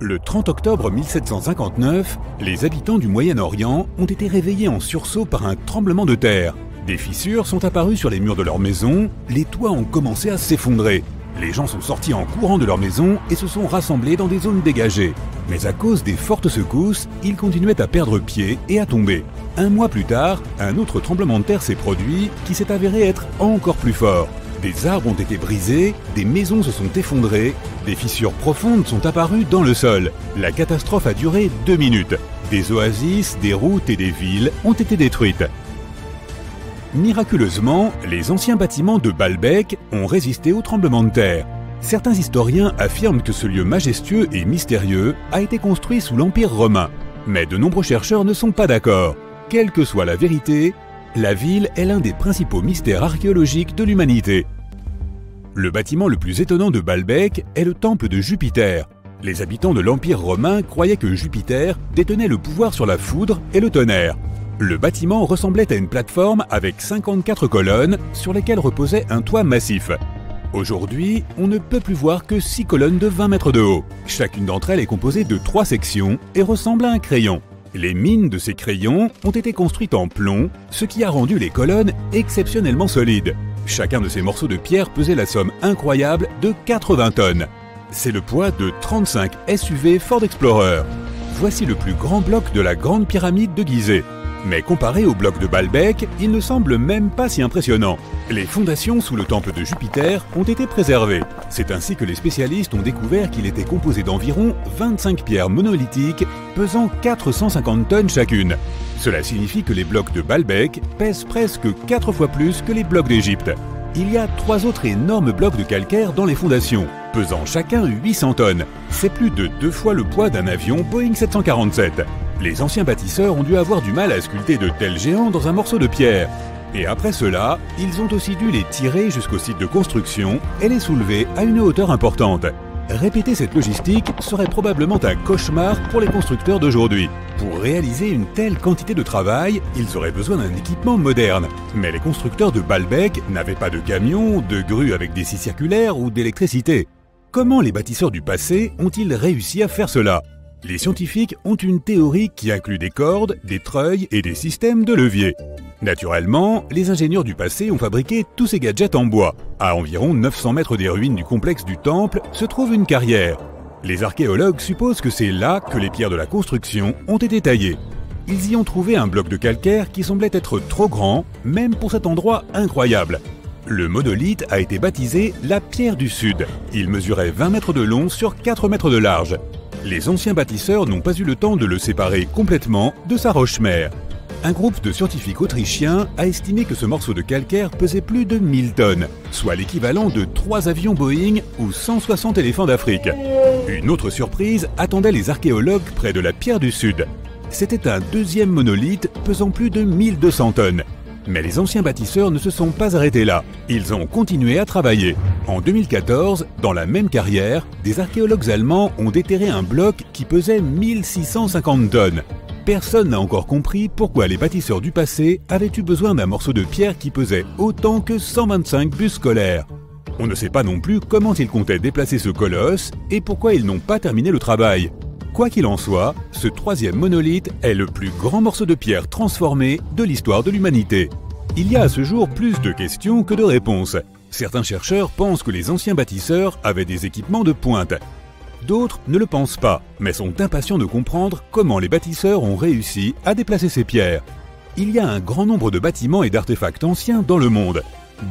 Le 30 octobre 1759, les habitants du Moyen-Orient ont été réveillés en sursaut par un tremblement de terre. Des fissures sont apparues sur les murs de leur maison, les toits ont commencé à s'effondrer. Les gens sont sortis en courant de leur maison et se sont rassemblés dans des zones dégagées. Mais à cause des fortes secousses, ils continuaient à perdre pied et à tomber. Un mois plus tard, un autre tremblement de terre s'est produit qui s'est avéré être encore plus fort. Des arbres ont été brisés, des maisons se sont effondrées, des fissures profondes sont apparues dans le sol. La catastrophe a duré 2 minutes. Des oasis, des routes et des villes ont été détruites. Miraculeusement, les anciens bâtiments de Baalbek ont résisté au tremblement de terre. Certains historiens affirment que ce lieu majestueux et mystérieux a été construit sous l'Empire romain. Mais de nombreux chercheurs ne sont pas d'accord. Quelle que soit la vérité, la ville est l'un des principaux mystères archéologiques de l'humanité. Le bâtiment le plus étonnant de Baalbek est le temple de Jupiter. Les habitants de l'Empire romain croyaient que Jupiter détenait le pouvoir sur la foudre et le tonnerre. Le bâtiment ressemblait à une plateforme avec 54 colonnes sur lesquelles reposait un toit massif. Aujourd'hui, on ne peut plus voir que 6 colonnes de 20 mètres de haut. Chacune d'entre elles est composée de 3 sections et ressemble à un crayon. Les mines de ces crayons ont été construites en plomb, ce qui a rendu les colonnes exceptionnellement solides. Chacun de ces morceaux de pierre pesait la somme incroyable de 80 tonnes. C'est le poids de 35 SUV Ford Explorer. Voici le plus grand bloc de la Grande Pyramide de Gizeh. Mais comparé au bloc de Baalbek, il ne semble même pas si impressionnant. Les fondations sous le temple de Jupiter ont été préservées. C'est ainsi que les spécialistes ont découvert qu'il était composé d'environ 25 pierres monolithiques pesant 450 tonnes chacune. Cela signifie que les blocs de Baalbek pèsent presque 4 fois plus que les blocs d'Égypte. Il y a 3 autres énormes blocs de calcaire dans les fondations, pesant chacun 800 tonnes. C'est plus de 2 fois le poids d'un avion Boeing 747. Les anciens bâtisseurs ont dû avoir du mal à sculpter de tels géants dans un morceau de pierre. Et après cela, ils ont aussi dû les tirer jusqu'au site de construction et les soulever à une hauteur importante. Répéter cette logistique serait probablement un cauchemar pour les constructeurs d'aujourd'hui. Pour réaliser une telle quantité de travail, ils auraient besoin d'un équipement moderne. Mais les constructeurs de Baalbek n'avaient pas de camions, de grues avec des scies circulaires ou d'électricité. Comment les bâtisseurs du passé ont-ils réussi à faire cela ? Les scientifiques ont une théorie qui inclut des cordes, des treuils et des systèmes de levier. Naturellement, les ingénieurs du passé ont fabriqué tous ces gadgets en bois. À environ 900 mètres des ruines du complexe du temple se trouve une carrière. Les archéologues supposent que c'est là que les pierres de la construction ont été taillées. Ils y ont trouvé un bloc de calcaire qui semblait être trop grand, même pour cet endroit incroyable. Le monolithe a été baptisé la pierre du Sud. Il mesurait 20 mètres de long sur 4 mètres de large. Les anciens bâtisseurs n'ont pas eu le temps de le séparer complètement de sa roche-mère. Un groupe de scientifiques autrichiens a estimé que ce morceau de calcaire pesait plus de 1000 tonnes, soit l'équivalent de 3 avions Boeing ou 160 éléphants d'Afrique. Une autre surprise attendait les archéologues près de la pierre du Sud. C'était un deuxième monolithe pesant plus de 1200 tonnes. Mais les anciens bâtisseurs ne se sont pas arrêtés là. Ils ont continué à travailler. En 2014, dans la même carrière, des archéologues allemands ont déterré un bloc qui pesait 1650 tonnes. Personne n'a encore compris pourquoi les bâtisseurs du passé avaient eu besoin d'un morceau de pierre qui pesait autant que 125 bus scolaires. On ne sait pas non plus comment ils comptaient déplacer ce colosse et pourquoi ils n'ont pas terminé le travail. Quoi qu'il en soit, ce troisième monolithe est le plus grand morceau de pierre transformé de l'histoire de l'humanité. Il y a à ce jour plus de questions que de réponses. Certains chercheurs pensent que les anciens bâtisseurs avaient des équipements de pointe. D'autres ne le pensent pas, mais sont impatients de comprendre comment les bâtisseurs ont réussi à déplacer ces pierres. Il y a un grand nombre de bâtiments et d'artefacts anciens dans le monde.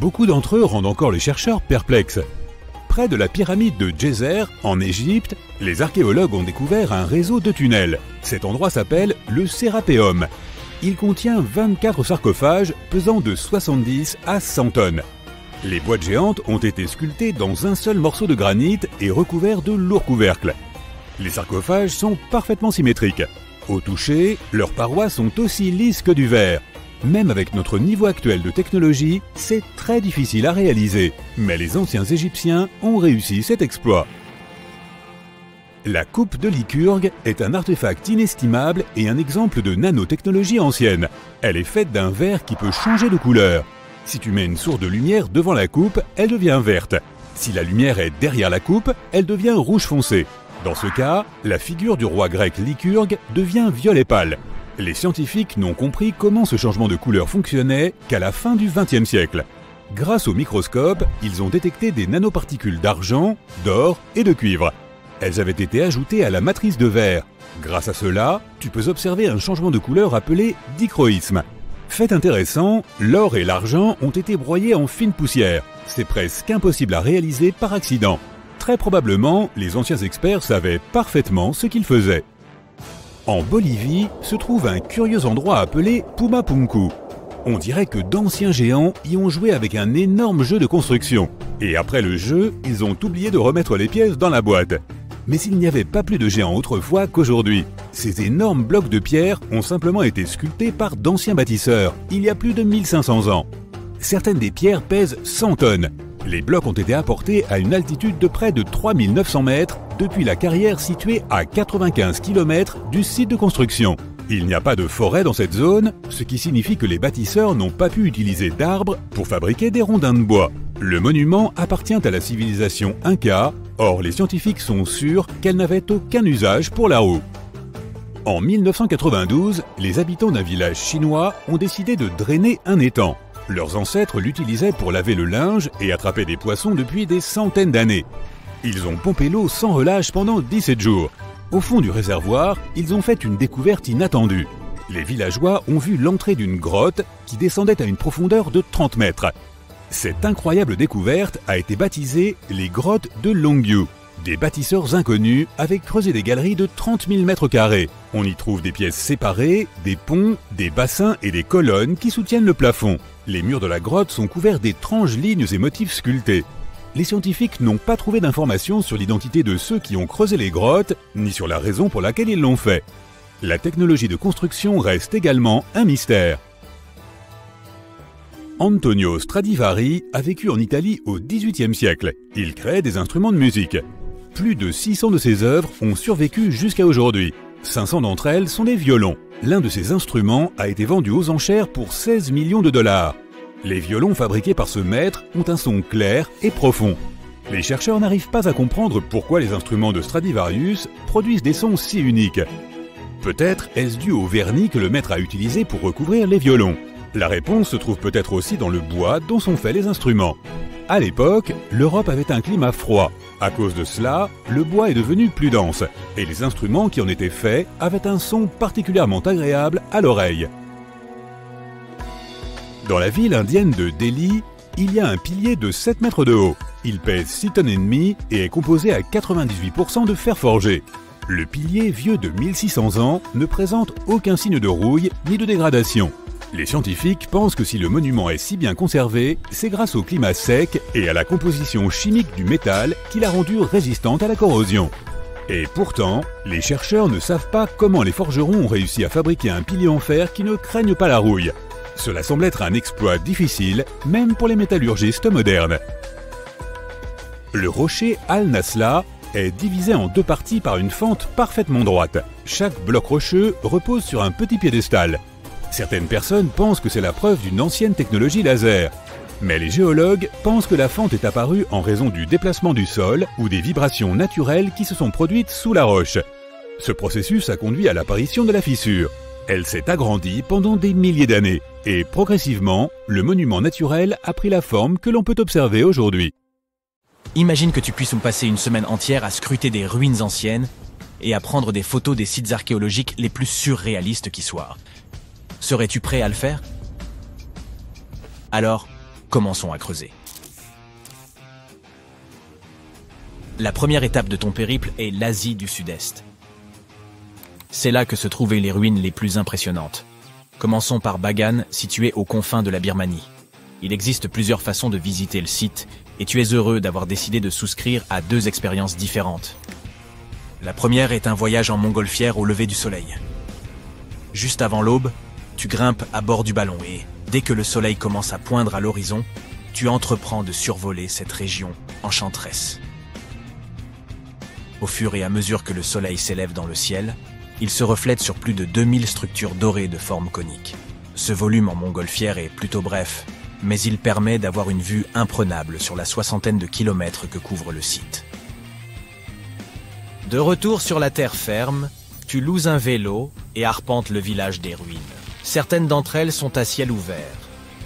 Beaucoup d'entre eux rendent encore les chercheurs perplexes. Près de la pyramide de Djeser, en Égypte, les archéologues ont découvert un réseau de tunnels. Cet endroit s'appelle le Sérapéum. Il contient 24 sarcophages pesant de 70 à 100 tonnes. Les boîtes géantes ont été sculptées dans un seul morceau de granit et recouverts de lourds couvercles. Les sarcophages sont parfaitement symétriques. Au toucher, leurs parois sont aussi lisses que du verre. Même avec notre niveau actuel de technologie, c'est très difficile à réaliser. Mais les anciens Égyptiens ont réussi cet exploit. La coupe de Lycurgue est un artefact inestimable et un exemple de nanotechnologie ancienne. Elle est faite d'un verre qui peut changer de couleur. Si tu mets une source de lumière devant la coupe, elle devient verte. Si la lumière est derrière la coupe, elle devient rouge foncé. Dans ce cas, la figure du roi grec Lycurgue devient violet pâle. Les scientifiques n'ont compris comment ce changement de couleur fonctionnait qu'à la fin du XXe siècle. Grâce au microscope, ils ont détecté des nanoparticules d'argent, d'or et de cuivre. Elles avaient été ajoutées à la matrice de verre. Grâce à cela, tu peux observer un changement de couleur appelé dichroïsme. Fait intéressant, l'or et l'argent ont été broyés en fine poussière. C'est presque impossible à réaliser par accident. Très probablement, les anciens experts savaient parfaitement ce qu'ils faisaient. En Bolivie se trouve un curieux endroit appelé Pumapunku. On dirait que d'anciens géants y ont joué avec un énorme jeu de construction. Et après le jeu, ils ont oublié de remettre les pièces dans la boîte. Mais il n'y avait pas plus de géants autrefois qu'aujourd'hui. Ces énormes blocs de pierre ont simplement été sculptés par d'anciens bâtisseurs, il y a plus de 1500 ans. Certaines des pierres pèsent 100 tonnes. Les blocs ont été apportés à une altitude de près de 3900 mètres depuis la carrière située à 95 km du site de construction. Il n'y a pas de forêt dans cette zone, ce qui signifie que les bâtisseurs n'ont pas pu utiliser d'arbres pour fabriquer des rondins de bois. Le monument appartient à la civilisation Inca, or les scientifiques sont sûrs qu'elle n'avait aucun usage pour la roue. En 1992, les habitants d'un village chinois ont décidé de drainer un étang. Leurs ancêtres l'utilisaient pour laver le linge et attraper des poissons depuis des centaines d'années. Ils ont pompé l'eau sans relâche pendant 17 jours. Au fond du réservoir, ils ont fait une découverte inattendue. Les villageois ont vu l'entrée d'une grotte qui descendait à une profondeur de 30 mètres. Cette incroyable découverte a été baptisée les grottes de Longyu. Des bâtisseurs inconnus avaient creusé des galeries de 30 000 mètres carrés. On y trouve des pièces séparées, des ponts, des bassins et des colonnes qui soutiennent le plafond. Les murs de la grotte sont couverts d'étranges lignes et motifs sculptés. Les scientifiques n'ont pas trouvé d'informations sur l'identité de ceux qui ont creusé les grottes, ni sur la raison pour laquelle ils l'ont fait. La technologie de construction reste également un mystère. Antonio Stradivari a vécu en Italie au XVIIIe siècle. Il créait des instruments de musique. Plus de 600 de ses œuvres ont survécu jusqu'à aujourd'hui. 500 d'entre elles sont des violons. L'un de ces instruments a été vendu aux enchères pour 16 millions de dollars. Les violons fabriqués par ce maître ont un son clair et profond. Les chercheurs n'arrivent pas à comprendre pourquoi les instruments de Stradivarius produisent des sons si uniques. Peut-être est-ce dû au vernis que le maître a utilisé pour recouvrir les violons. La réponse se trouve peut-être aussi dans le bois dont sont faits les instruments. À l'époque, l'Europe avait un climat froid. À cause de cela, le bois est devenu plus dense, et les instruments qui en étaient faits avaient un son particulièrement agréable à l'oreille. Dans la ville indienne de Delhi, il y a un pilier de 7 mètres de haut. Il pèse 6 tonnes et demie et est composé à 98% de fer forgé. Le pilier vieux de 1600 ans ne présente aucun signe de rouille ni de dégradation. Les scientifiques pensent que si le monument est si bien conservé, c'est grâce au climat sec et à la composition chimique du métal qui l'a rendu résistante à la corrosion. Et pourtant, les chercheurs ne savent pas comment les forgerons ont réussi à fabriquer un pilier en fer qui ne craigne pas la rouille. Cela semble être un exploit difficile, même pour les métallurgistes modernes. Le rocher Al-Nasla est divisé en deux parties par une fente parfaitement droite. Chaque bloc rocheux repose sur un petit piédestal. Certaines personnes pensent que c'est la preuve d'une ancienne technologie laser. Mais les géologues pensent que la fente est apparue en raison du déplacement du sol ou des vibrations naturelles qui se sont produites sous la roche. Ce processus a conduit à l'apparition de la fissure. Elle s'est agrandie pendant des milliers d'années et progressivement, le monument naturel a pris la forme que l'on peut observer aujourd'hui. Imagine que tu puisses passer une semaine entière à scruter des ruines anciennes et à prendre des photos des sites archéologiques les plus surréalistes qui soient. Serais-tu prêt à le faire? Alors, commençons à creuser. La première étape de ton périple est l'Asie du Sud-Est. C'est là que se trouvaient les ruines les plus impressionnantes. Commençons par Bagan, situé aux confins de la Birmanie. Il existe plusieurs façons de visiter le site, et tu es heureux d'avoir décidé de souscrire à 2 expériences différentes. La première est un voyage en montgolfière au lever du soleil. Juste avant l'aube, tu grimpes à bord du ballon et, dès que le soleil commence à poindre à l'horizon, tu entreprends de survoler cette région enchanteresse. Au fur et à mesure que le soleil s'élève dans le ciel, il se reflète sur plus de 2000 structures dorées de forme conique. Ce volume en montgolfière est plutôt bref, mais il permet d'avoir une vue imprenable sur la 60aine de kilomètres que couvre le site. De retour sur la terre ferme, tu loues un vélo et arpentes le village des ruines. Certaines d'entre elles sont à ciel ouvert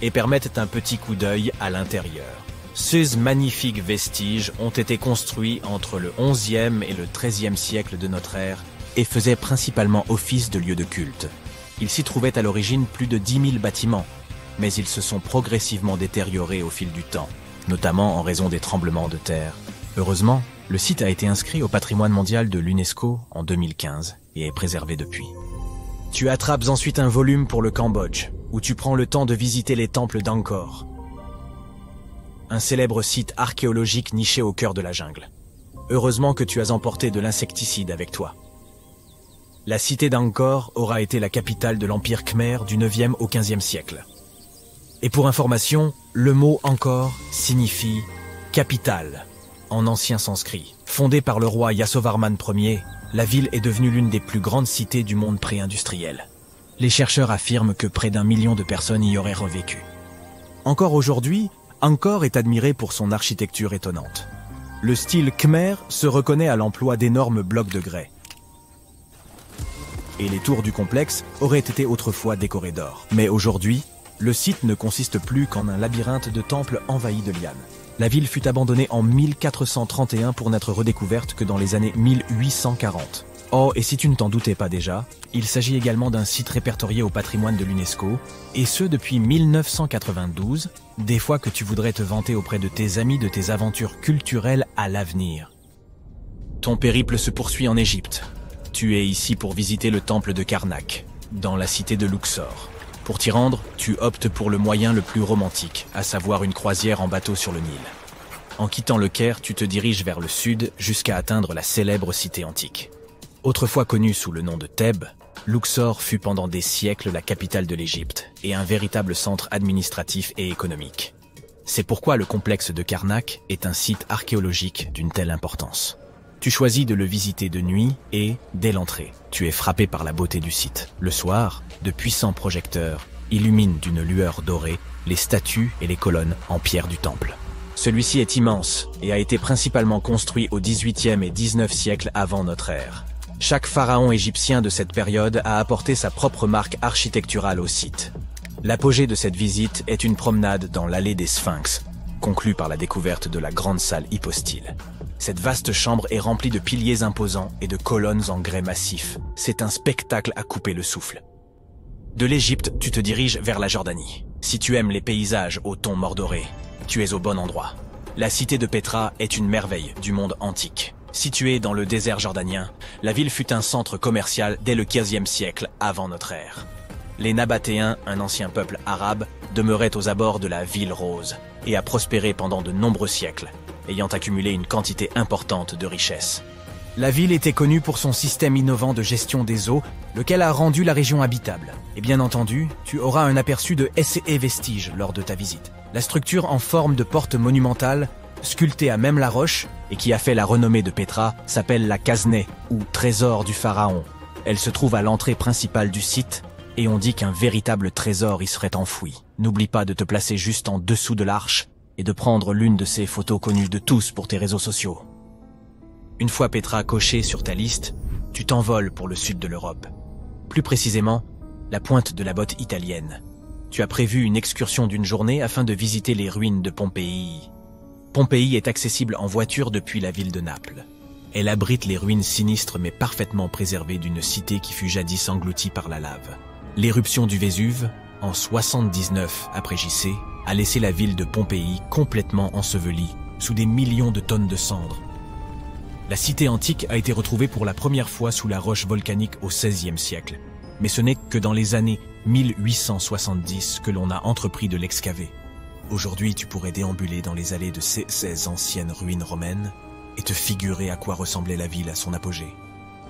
et permettent un petit coup d'œil à l'intérieur. Ces magnifiques vestiges ont été construits entre le XIe et le XIIIe siècle de notre ère et faisaient principalement office de lieu de culte. Il s'y trouvait à l'origine plus de 10 000 bâtiments, mais ils se sont progressivement détériorés au fil du temps, notamment en raison des tremblements de terre. Heureusement, le site a été inscrit au patrimoine mondial de l'UNESCO en 2015 et est préservé depuis. Tu attrapes ensuite un volume pour le Cambodge, où tu prends le temps de visiter les temples d'Angkor, un célèbre site archéologique niché au cœur de la jungle. Heureusement que tu as emporté de l'insecticide avec toi. La cité d'Angkor aura été la capitale de l'Empire Khmer du 9e au 15e siècle. Et pour information, le mot Angkor signifie « capitale » en ancien sanskrit. Fondée par le roi Yasovarman Ier, la ville est devenue l'une des plus grandes cités du monde pré-industriel. Les chercheurs affirment que près d'1 million de personnes y auraient revécu. Encore aujourd'hui, Angkor est admiré pour son architecture étonnante. Le style Khmer se reconnaît à l'emploi d'énormes blocs de grès. Et les tours du complexe auraient été autrefois décorées d'or. Mais aujourd'hui, le site ne consiste plus qu'en un labyrinthe de temples envahis de lianes. La ville fut abandonnée en 1431 pour n'être redécouverte que dans les années 1840. Oh, et si tu ne t'en doutais pas déjà, il s'agit également d'un site répertorié au patrimoine de l'UNESCO, et ce depuis 1992, des fois que tu voudrais te vanter auprès de tes amis de tes aventures culturelles à l'avenir. Ton périple se poursuit en Égypte. Tu es ici pour visiter le temple de Karnak, dans la cité de Luxor. Pour t'y rendre, tu optes pour le moyen le plus romantique, à savoir une croisière en bateau sur le Nil. En quittant le Caire, tu te diriges vers le sud jusqu'à atteindre la célèbre cité antique. Autrefois connue sous le nom de Thèbes, Luxor fut pendant des siècles la capitale de l'Égypte et un véritable centre administratif et économique. C'est pourquoi le complexe de Karnak est un site archéologique d'une telle importance. Tu choisis de le visiter de nuit et, dès l'entrée, tu es frappé par la beauté du site. Le soir, de puissants projecteurs illuminent d'une lueur dorée les statues et les colonnes en pierre du temple. Celui-ci est immense et a été principalement construit au XVIIIe et XIXe siècle avant notre ère. Chaque pharaon égyptien de cette période a apporté sa propre marque architecturale au site. L'apogée de cette visite est une promenade dans l'allée des Sphinx, conclue par la découverte de la grande salle hypostyle. Cette vaste chambre est remplie de piliers imposants et de colonnes en grès massif. C'est un spectacle à couper le souffle. De l'Égypte, tu te diriges vers la Jordanie. Si tu aimes les paysages au ton mordoré, tu es au bon endroit. La cité de Pétra est une merveille du monde antique. Située dans le désert jordanien, la ville fut un centre commercial dès le XVe siècle avant notre ère. Les Nabatéens, un ancien peuple arabe, demeuraient aux abords de la ville rose et a prospéré pendant de nombreux siècles, ayant accumulé une quantité importante de richesses. La ville était connue pour son système innovant de gestion des eaux, lequel a rendu la région habitable. Et bien entendu, tu auras un aperçu de ces vestiges lors de ta visite. La structure en forme de porte monumentale, sculptée à même la roche, et qui a fait la renommée de Pétra, s'appelle la Khazne, ou trésor du pharaon. Elle se trouve à l'entrée principale du site, et on dit qu'un véritable trésor y serait enfoui. N'oublie pas de te placer juste en dessous de l'arche, et de prendre l'une de ces photos connues de tous pour tes réseaux sociaux. Une fois Pétra cochée sur ta liste, tu t'envoles pour le sud de l'Europe. Plus précisément, la pointe de la botte italienne. Tu as prévu une excursion d'une journée afin de visiter les ruines de Pompéi. Pompéi est accessible en voiture depuis la ville de Naples. Elle abrite les ruines sinistres mais parfaitement préservées d'une cité qui fut jadis engloutie par la lave. L'éruption du Vésuve, en 79 après JC, a laissé la ville de Pompéi complètement ensevelie sous des millions de tonnes de cendres. La cité antique a été retrouvée pour la première fois sous la roche volcanique au XVIe siècle, mais ce n'est que dans les années 1870 que l'on a entrepris de l'excaver. Aujourd'hui, tu pourrais déambuler dans les allées de ces anciennes ruines romaines et te figurer à quoi ressemblait la ville à son apogée.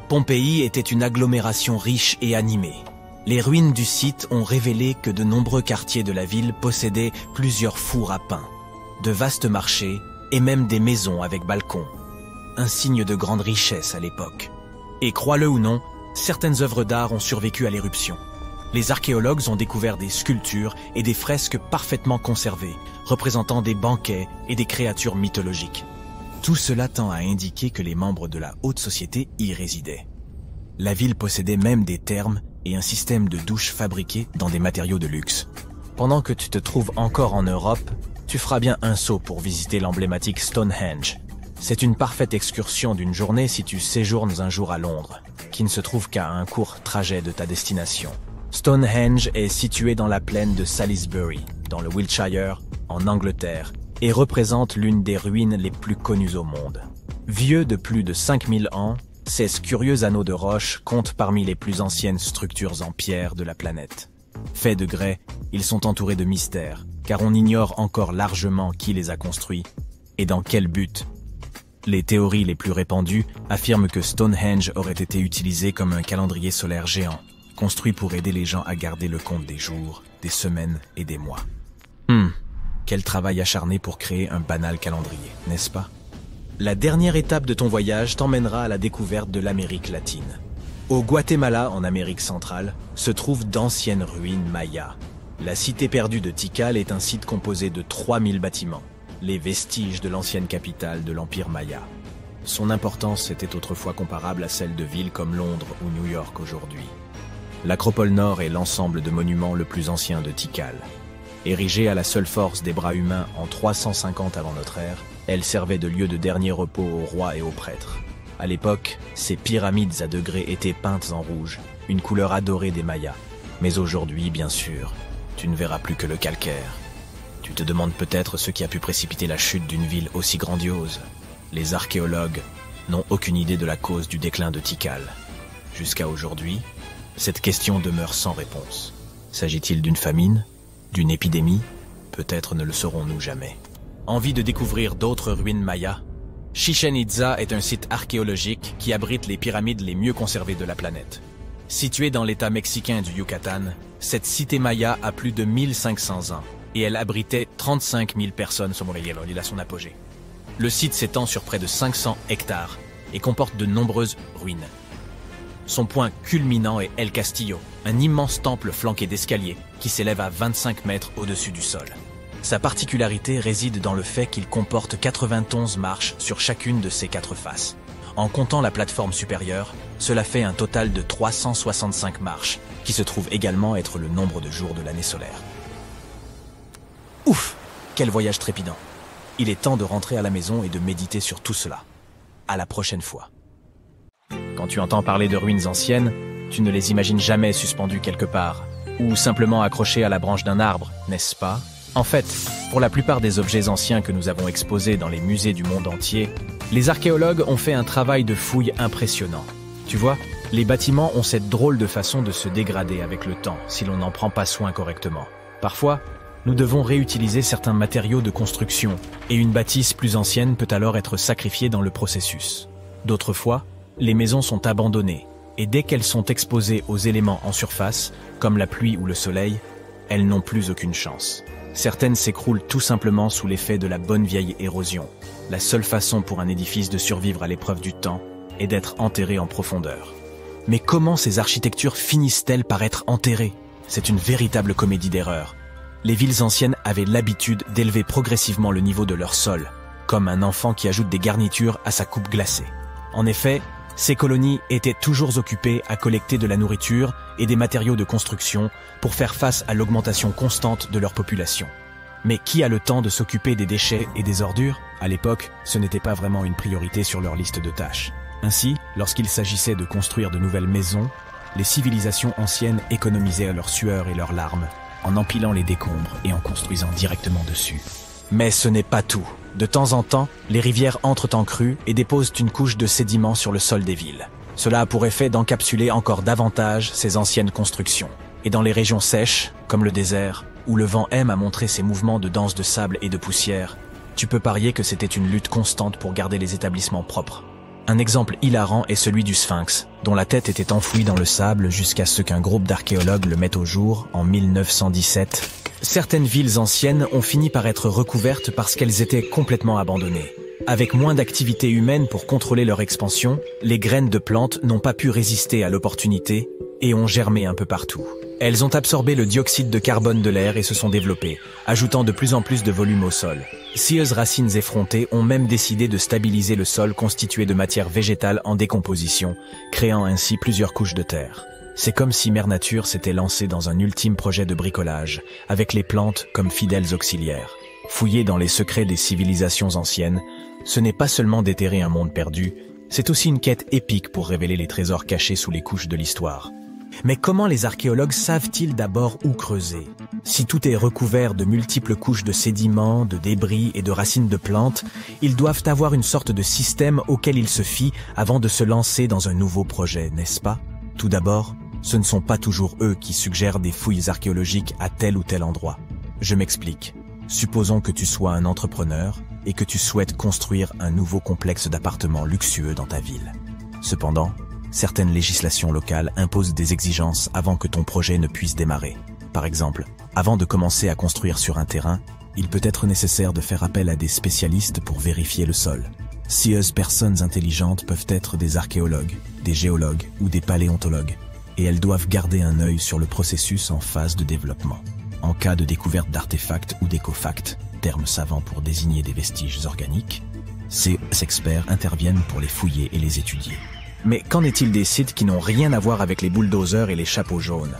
Pompéi était une agglomération riche et animée. Les ruines du site ont révélé que de nombreux quartiers de la ville possédaient plusieurs fours à pain, de vastes marchés et même des maisons avec balcons. Un signe de grande richesse à l'époque. Et crois-le ou non, certaines œuvres d'art ont survécu à l'éruption. Les archéologues ont découvert des sculptures et des fresques parfaitement conservées, représentant des banquets et des créatures mythologiques. Tout cela tend à indiquer que les membres de la haute société y résidaient. La ville possédait même des thermes et un système de douche fabriqué dans des matériaux de luxe. Pendant que tu te trouves encore en Europe, tu feras bien un saut pour visiter l'emblématique Stonehenge. C'est une parfaite excursion d'une journée si tu séjournes un jour à Londres, qui ne se trouve qu'à un court trajet de ta destination. Stonehenge est situé dans la plaine de Salisbury, dans le Wiltshire, en Angleterre, et représente l'une des ruines les plus connues au monde. Vieux de plus de 5000 ans, ces curieux anneaux de roche comptent parmi les plus anciennes structures en pierre de la planète. Faits de grès, ils sont entourés de mystères, car on ignore encore largement qui les a construits et dans quel but. Les théories les plus répandues affirment que Stonehenge aurait été utilisé comme un calendrier solaire géant, construit pour aider les gens à garder le compte des jours, des semaines et des mois. Quel travail acharné pour créer un banal calendrier, n'est-ce pas? La dernière étape de ton voyage t'emmènera à la découverte de l'Amérique latine. Au Guatemala, en Amérique centrale, se trouvent d'anciennes ruines mayas. La cité perdue de Tikal est un site composé de 3000 bâtiments, les vestiges de l'ancienne capitale de l'Empire maya. Son importance était autrefois comparable à celle de villes comme Londres ou New York aujourd'hui. L'Acropole Nord est l'ensemble de monuments le plus ancien de Tikal. Érigée à la seule force des bras humains en 350 avant notre ère, elle servait de lieu de dernier repos aux rois et aux prêtres. À l'époque, ces pyramides à degrés étaient peintes en rouge, une couleur adorée des Mayas. Mais aujourd'hui, bien sûr, tu ne verras plus que le calcaire. Tu te demandes peut-être ce qui a pu précipiter la chute d'une ville aussi grandiose. Les archéologues n'ont aucune idée de la cause du déclin de Tikal. Jusqu'à aujourd'hui, cette question demeure sans réponse. S'agit-il d'une famine? D'une épidémie? Peut-être ne le saurons-nous jamais. Envie de découvrir d'autres ruines mayas? Chichén Itzá est un site archéologique qui abrite les pyramides les mieux conservées de la planète. Située dans l'état mexicain du Yucatan, cette cité maya a plus de 1500 ans et elle abritait 35 000 personnes à son apogée. Le site s'étend sur près de 500 hectares et comporte de nombreuses ruines. Son point culminant est El Castillo, un immense temple flanqué d'escaliers qui s'élève à 25 mètres au-dessus du sol. Sa particularité réside dans le fait qu'il comporte 91 marches sur chacune de ses 4 faces. En comptant la plateforme supérieure, cela fait un total de 365 marches, qui se trouve également être le nombre de jours de l'année solaire. Ouf! Quel voyage trépidant! Il est temps de rentrer à la maison et de méditer sur tout cela. À la prochaine fois. Quand tu entends parler de ruines anciennes, tu ne les imagines jamais suspendues quelque part, ou simplement accrochées à la branche d'un arbre, n'est-ce pas? En fait, pour la plupart des objets anciens que nous avons exposés dans les musées du monde entier, les archéologues ont fait un travail de fouille impressionnant. Tu vois, les bâtiments ont cette drôle de façon de se dégrader avec le temps si l'on n'en prend pas soin correctement. Parfois, nous devons réutiliser certains matériaux de construction, et une bâtisse plus ancienne peut alors être sacrifiée dans le processus. D'autres fois, les maisons sont abandonnées, et dès qu'elles sont exposées aux éléments en surface, comme la pluie ou le soleil, elles n'ont plus aucune chance. Certaines s'écroulent tout simplement sous l'effet de la bonne vieille érosion. La seule façon pour un édifice de survivre à l'épreuve du temps est d'être enterré en profondeur. Mais comment ces architectures finissent-elles par être enterrées? C'est une véritable comédie d'erreurs. Les villes anciennes avaient l'habitude d'élever progressivement le niveau de leur sol, comme un enfant qui ajoute des garnitures à sa coupe glacée. En effet, ces colonies étaient toujours occupées à collecter de la nourriture et des matériaux de construction pour faire face à l'augmentation constante de leur population. Mais qui a le temps de s'occuper des déchets et des ordures? À l'époque, ce n'était pas vraiment une priorité sur leur liste de tâches. Ainsi, lorsqu'il s'agissait de construire de nouvelles maisons, les civilisations anciennes économisaient leur sueur et leurs larmes en empilant les décombres et en construisant directement dessus. Mais ce n'est pas tout. De temps en temps, les rivières entrent en crue et déposent une couche de sédiments sur le sol des villes. Cela a pour effet d'encapsuler encore davantage ces anciennes constructions. Et dans les régions sèches, comme le désert, où le vent aime à montrer ses mouvements de danse de sable et de poussière, tu peux parier que c'était une lutte constante pour garder les établissements propres. Un exemple hilarant est celui du Sphinx, dont la tête était enfouie dans le sable jusqu'à ce qu'un groupe d'archéologues le mette au jour en 1917. Certaines villes anciennes ont fini par être recouvertes parce qu'elles étaient complètement abandonnées. Avec moins d'activité humaine pour contrôler leur expansion, les graines de plantes n'ont pas pu résister à l'opportunité et ont germé un peu partout. Elles ont absorbé le dioxyde de carbone de l'air et se sont développées, ajoutant de plus en plus de volume au sol. Scieuses racines effrontées ont même décidé de stabiliser le sol constitué de matière végétale en décomposition, créant ainsi plusieurs couches de terre. C'est comme si Mère Nature s'était lancée dans un ultime projet de bricolage, avec les plantes comme fidèles auxiliaires. Fouiller dans les secrets des civilisations anciennes, ce n'est pas seulement déterrer un monde perdu, c'est aussi une quête épique pour révéler les trésors cachés sous les couches de l'histoire. Mais comment les archéologues savent-ils d'abord où creuser? Si tout est recouvert de multiples couches de sédiments, de débris et de racines de plantes, ils doivent avoir une sorte de système auquel ils se fient avant de se lancer dans un nouveau projet, n'est-ce pas? Tout d'abord, ce ne sont pas toujours eux qui suggèrent des fouilles archéologiques à tel ou tel endroit. Je m'explique. Supposons que tu sois un entrepreneur et que tu souhaites construire un nouveau complexe d'appartements luxueux dans ta ville. Cependant, certaines législations locales imposent des exigences avant que ton projet ne puisse démarrer. Par exemple, avant de commencer à construire sur un terrain, il peut être nécessaire de faire appel à des spécialistes pour vérifier le sol. Scieuses personnes intelligentes peuvent être des archéologues, des géologues ou des paléontologues, et elles doivent garder un œil sur le processus en phase de développement. En cas de découverte d'artefacts ou d'écofacts, termes savants pour désigner des vestiges organiques, ces experts interviennent pour les fouiller et les étudier. Mais qu'en est-il des sites qui n'ont rien à voir avec les bulldozers et les chapeaux jaunes?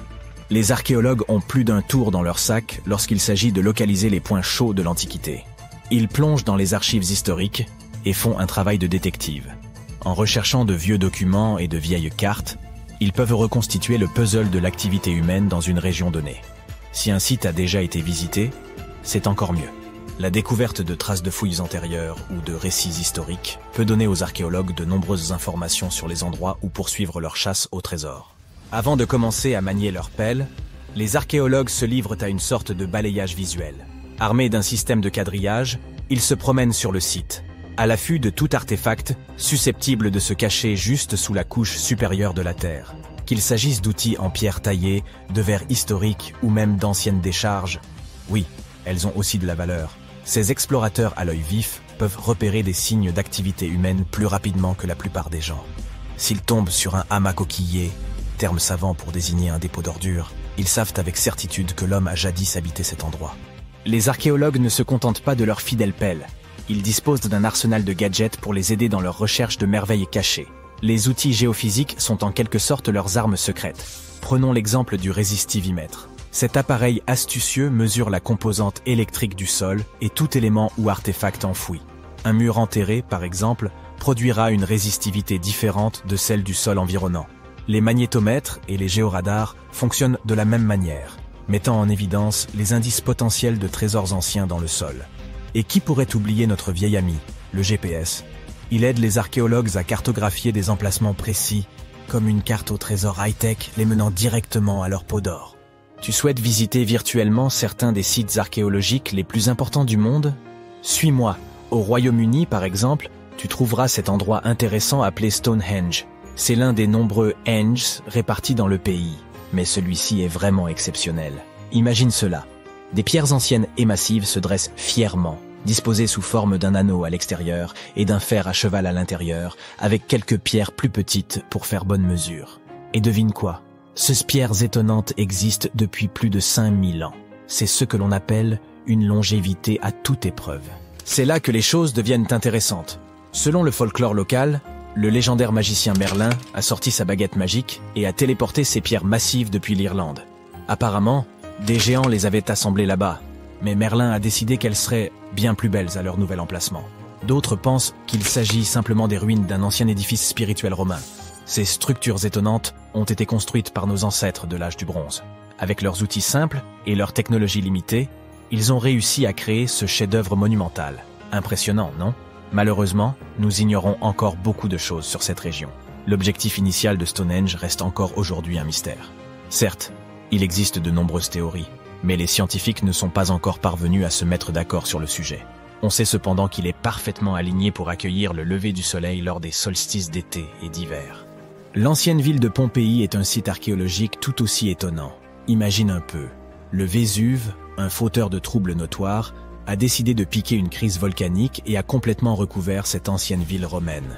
Les archéologues ont plus d'un tour dans leur sac lorsqu'il s'agit de localiser les points chauds de l'Antiquité. Ils plongent dans les archives historiques et font un travail de détective. En recherchant de vieux documents et de vieilles cartes, ils peuvent reconstituer le puzzle de l'activité humaine dans une région donnée. Si un site a déjà été visité, c'est encore mieux. La découverte de traces de fouilles antérieures ou de récits historiques peut donner aux archéologues de nombreuses informations sur les endroits où poursuivre leur chasse au trésor. Avant de commencer à manier leur pelle, les archéologues se livrent à une sorte de balayage visuel. Armés d'un système de quadrillage, ils se promènent sur le site, à l'affût de tout artefact susceptible de se cacher juste sous la couche supérieure de la terre. Qu'il s'agisse d'outils en pierre taillée, de verres historiques ou même d'anciennes décharges, oui, elles ont aussi de la valeur. Ces explorateurs à l'œil vif peuvent repérer des signes d'activité humaine plus rapidement que la plupart des gens. S'ils tombent sur un hamac coquillé, terme savant pour désigner un dépôt d'ordures, ils savent avec certitude que l'homme a jadis habité cet endroit. Les archéologues ne se contentent pas de leur fidèle pelle. Ils disposent d'un arsenal de gadgets pour les aider dans leur recherche de merveilles cachées. Les outils géophysiques sont en quelque sorte leurs armes secrètes. Prenons l'exemple du résistivimètre. Cet appareil astucieux mesure la composante électrique du sol et tout élément ou artefact enfoui. Un mur enterré, par exemple, produira une résistivité différente de celle du sol environnant. Les magnétomètres et les géoradars fonctionnent de la même manière, mettant en évidence les indices potentiels de trésors anciens dans le sol. Et qui pourrait oublier notre vieil ami, le GPS? Il aide les archéologues à cartographier des emplacements précis, comme une carte au trésor high-tech les menant directement à leur peau d'or. Tu souhaites visiter virtuellement certains des sites archéologiques les plus importants du monde? Suis-moi. Au Royaume-Uni, par exemple, tu trouveras cet endroit intéressant appelé Stonehenge. C'est l'un des nombreux Henges répartis dans le pays, mais celui-ci est vraiment exceptionnel. Imagine cela. Des pierres anciennes et massives se dressent fièrement, disposées sous forme d'un anneau à l'extérieur et d'un fer à cheval à l'intérieur, avec quelques pierres plus petites pour faire bonne mesure. Et devine quoi? Ces pierres étonnantes existent depuis plus de 5000 ans. C'est ce que l'on appelle une longévité à toute épreuve. C'est là que les choses deviennent intéressantes. Selon le folklore local, le légendaire magicien Merlin a sorti sa baguette magique et a téléporté ces pierres massives depuis l'Irlande. Apparemment, des géants les avaient assemblées là-bas, mais Merlin a décidé qu'elles seraient bien plus belles à leur nouvel emplacement. D'autres pensent qu'il s'agit simplement des ruines d'un ancien édifice spirituel romain. Ces structures étonnantes ont été construites par nos ancêtres de l'âge du bronze. Avec leurs outils simples et leur technologie limitée, ils ont réussi à créer ce chef-d'œuvre monumental. Impressionnant, non? Malheureusement, nous ignorons encore beaucoup de choses sur cette région. L'objectif initial de Stonehenge reste encore aujourd'hui un mystère. Certes, il existe de nombreuses théories, mais les scientifiques ne sont pas encore parvenus à se mettre d'accord sur le sujet. On sait cependant qu'il est parfaitement aligné pour accueillir le lever du soleil lors des solstices d'été et d'hiver. L'ancienne ville de Pompéi est un site archéologique tout aussi étonnant. Imagine un peu, le Vésuve, un fauteur de troubles notoires, a décidé de piquer une crise volcanique et a complètement recouvert cette ancienne ville romaine.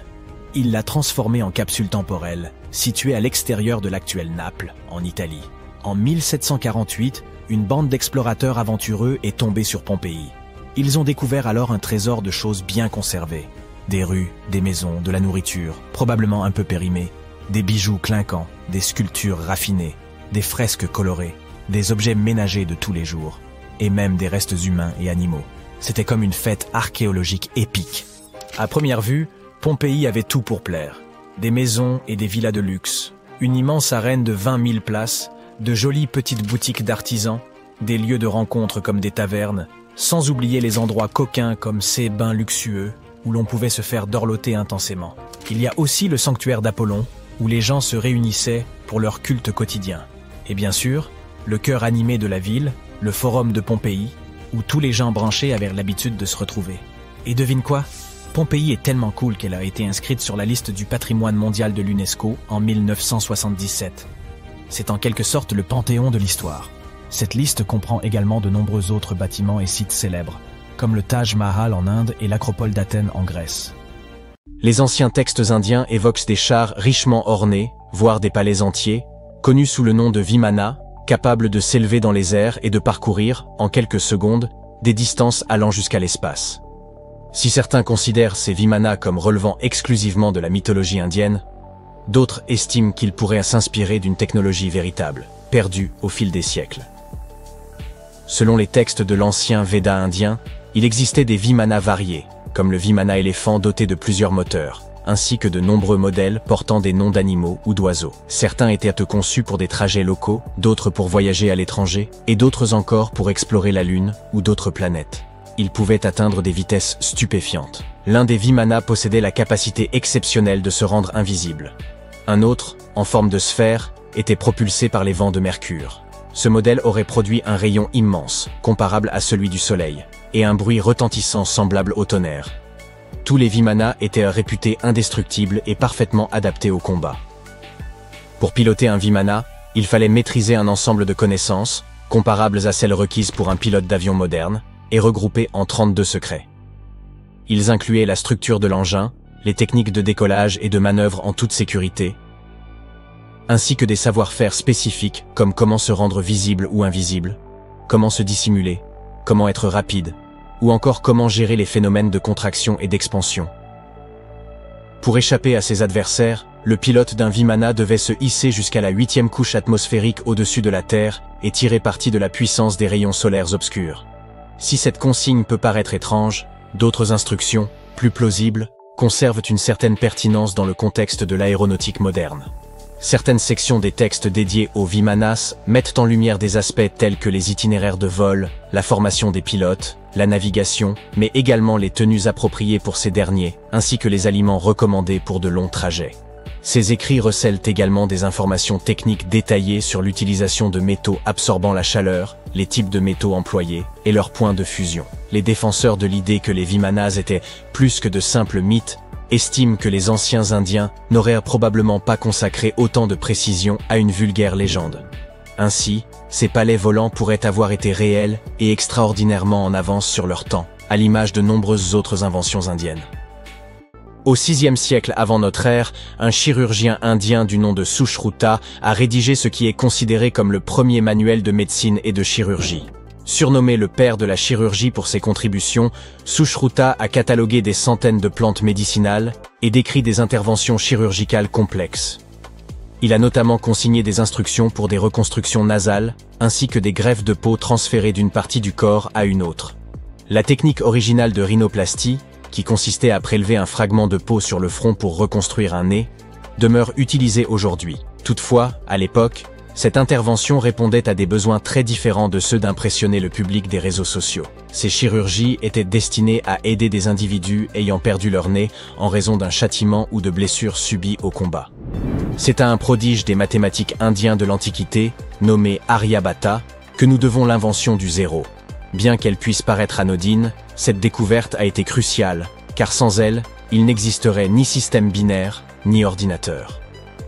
Il l'a transformée en capsule temporelle, située à l'extérieur de l'actuelle Naples, en Italie. En 1748, une bande d'explorateurs aventureux est tombée sur Pompéi. Ils ont découvert alors un trésor de choses bien conservées. Des rues, des maisons, de la nourriture, probablement un peu périmée, des bijoux clinquants, des sculptures raffinées, des fresques colorées, des objets ménagers de tous les jours, et même des restes humains et animaux. C'était comme une fête archéologique épique. À première vue, Pompéi avait tout pour plaire. Des maisons et des villas de luxe, une immense arène de 20 000 places, de jolies petites boutiques d'artisans, des lieux de rencontre comme des tavernes, sans oublier les endroits coquins comme ces bains luxueux où l'on pouvait se faire dorloter intensément. Il y a aussi le sanctuaire d'Apollon, où les gens se réunissaient pour leur culte quotidien. Et bien sûr, le cœur animé de la ville, le forum de Pompéi, où tous les gens branchés avaient l'habitude de se retrouver. Et devine quoi ? Pompéi est tellement cool qu'elle a été inscrite sur la liste du patrimoine mondial de l'UNESCO en 1977. C'est en quelque sorte le panthéon de l'histoire. Cette liste comprend également de nombreux autres bâtiments et sites célèbres, comme le Taj Mahal en Inde et l'Acropole d'Athènes en Grèce. Les anciens textes indiens évoquent des chars richement ornés, voire des palais entiers, connus sous le nom de Vimana, capables de s'élever dans les airs et de parcourir, en quelques secondes, des distances allant jusqu'à l'espace. Si certains considèrent ces Vimana comme relevant exclusivement de la mythologie indienne, d'autres estiment qu'ils pourraient s'inspirer d'une technologie véritable, perdue au fil des siècles. Selon les textes de l'ancien Veda indien, il existait des Vimana variés, comme le Vimana éléphant doté de plusieurs moteurs, ainsi que de nombreux modèles portant des noms d'animaux ou d'oiseaux. Certains étaient conçus pour des trajets locaux, d'autres pour voyager à l'étranger, et d'autres encore pour explorer la Lune ou d'autres planètes. Ils pouvaient atteindre des vitesses stupéfiantes. L'un des Vimana possédait la capacité exceptionnelle de se rendre invisible. Un autre, en forme de sphère, était propulsé par les vents de Mercure. Ce modèle aurait produit un rayon immense, comparable à celui du Soleil, et un bruit retentissant semblable au tonnerre. Tous les Vimana étaient réputés indestructibles et parfaitement adaptés au combat. Pour piloter un Vimana, il fallait maîtriser un ensemble de connaissances, comparables à celles requises pour un pilote d'avion moderne, et regroupées en 32 secrets. Ils incluaient la structure de l'engin, les techniques de décollage et de manœuvre en toute sécurité, ainsi que des savoir-faire spécifiques comme comment se rendre visible ou invisible, comment se dissimuler, comment être rapide, ou encore comment gérer les phénomènes de contraction et d'expansion. Pour échapper à ses adversaires, le pilote d'un Vimana devait se hisser jusqu'à la 8e couche atmosphérique au-dessus de la Terre et tirer parti de la puissance des rayons solaires obscurs. Si cette consigne peut paraître étrange, d'autres instructions, plus plausibles, conservent une certaine pertinence dans le contexte de l'aéronautique moderne. Certaines sections des textes dédiés aux Vimanas mettent en lumière des aspects tels que les itinéraires de vol, la formation des pilotes, la navigation, mais également les tenues appropriées pour ces derniers, ainsi que les aliments recommandés pour de longs trajets. Ces écrits recèlent également des informations techniques détaillées sur l'utilisation de métaux absorbant la chaleur, les types de métaux employés et leurs points de fusion. Les défenseurs de l'idée que les Vimanas étaient plus que de simples mythes estiment que les anciens Indiens n'auraient probablement pas consacré autant de précision à une vulgaire légende. Ainsi, ces palais volants pourraient avoir été réels et extraordinairement en avance sur leur temps, à l'image de nombreuses autres inventions indiennes. Au VIe siècle avant notre ère, un chirurgien indien du nom de Sushruta a rédigé ce qui est considéré comme le premier manuel de médecine et de chirurgie. Surnommé le père de la chirurgie pour ses contributions, Sushruta a catalogué des centaines de plantes médicinales et décrit des interventions chirurgicales complexes. Il a notamment consigné des instructions pour des reconstructions nasales, ainsi que des greffes de peau transférées d'une partie du corps à une autre. La technique originale de rhinoplastie, qui consistait à prélever un fragment de peau sur le front pour reconstruire un nez, demeure utilisée aujourd'hui. Toutefois, à l'époque, cette intervention répondait à des besoins très différents de ceux d'impressionner le public des réseaux sociaux. Ces chirurgies étaient destinées à aider des individus ayant perdu leur nez en raison d'un châtiment ou de blessures subies au combat. C'est à un prodige des mathématiques indiens de l'Antiquité, nommé Aryabhata, que nous devons l'invention du zéro. Bien qu'elle puisse paraître anodine, cette découverte a été cruciale, car sans elle, il n'existerait ni système binaire, ni ordinateur.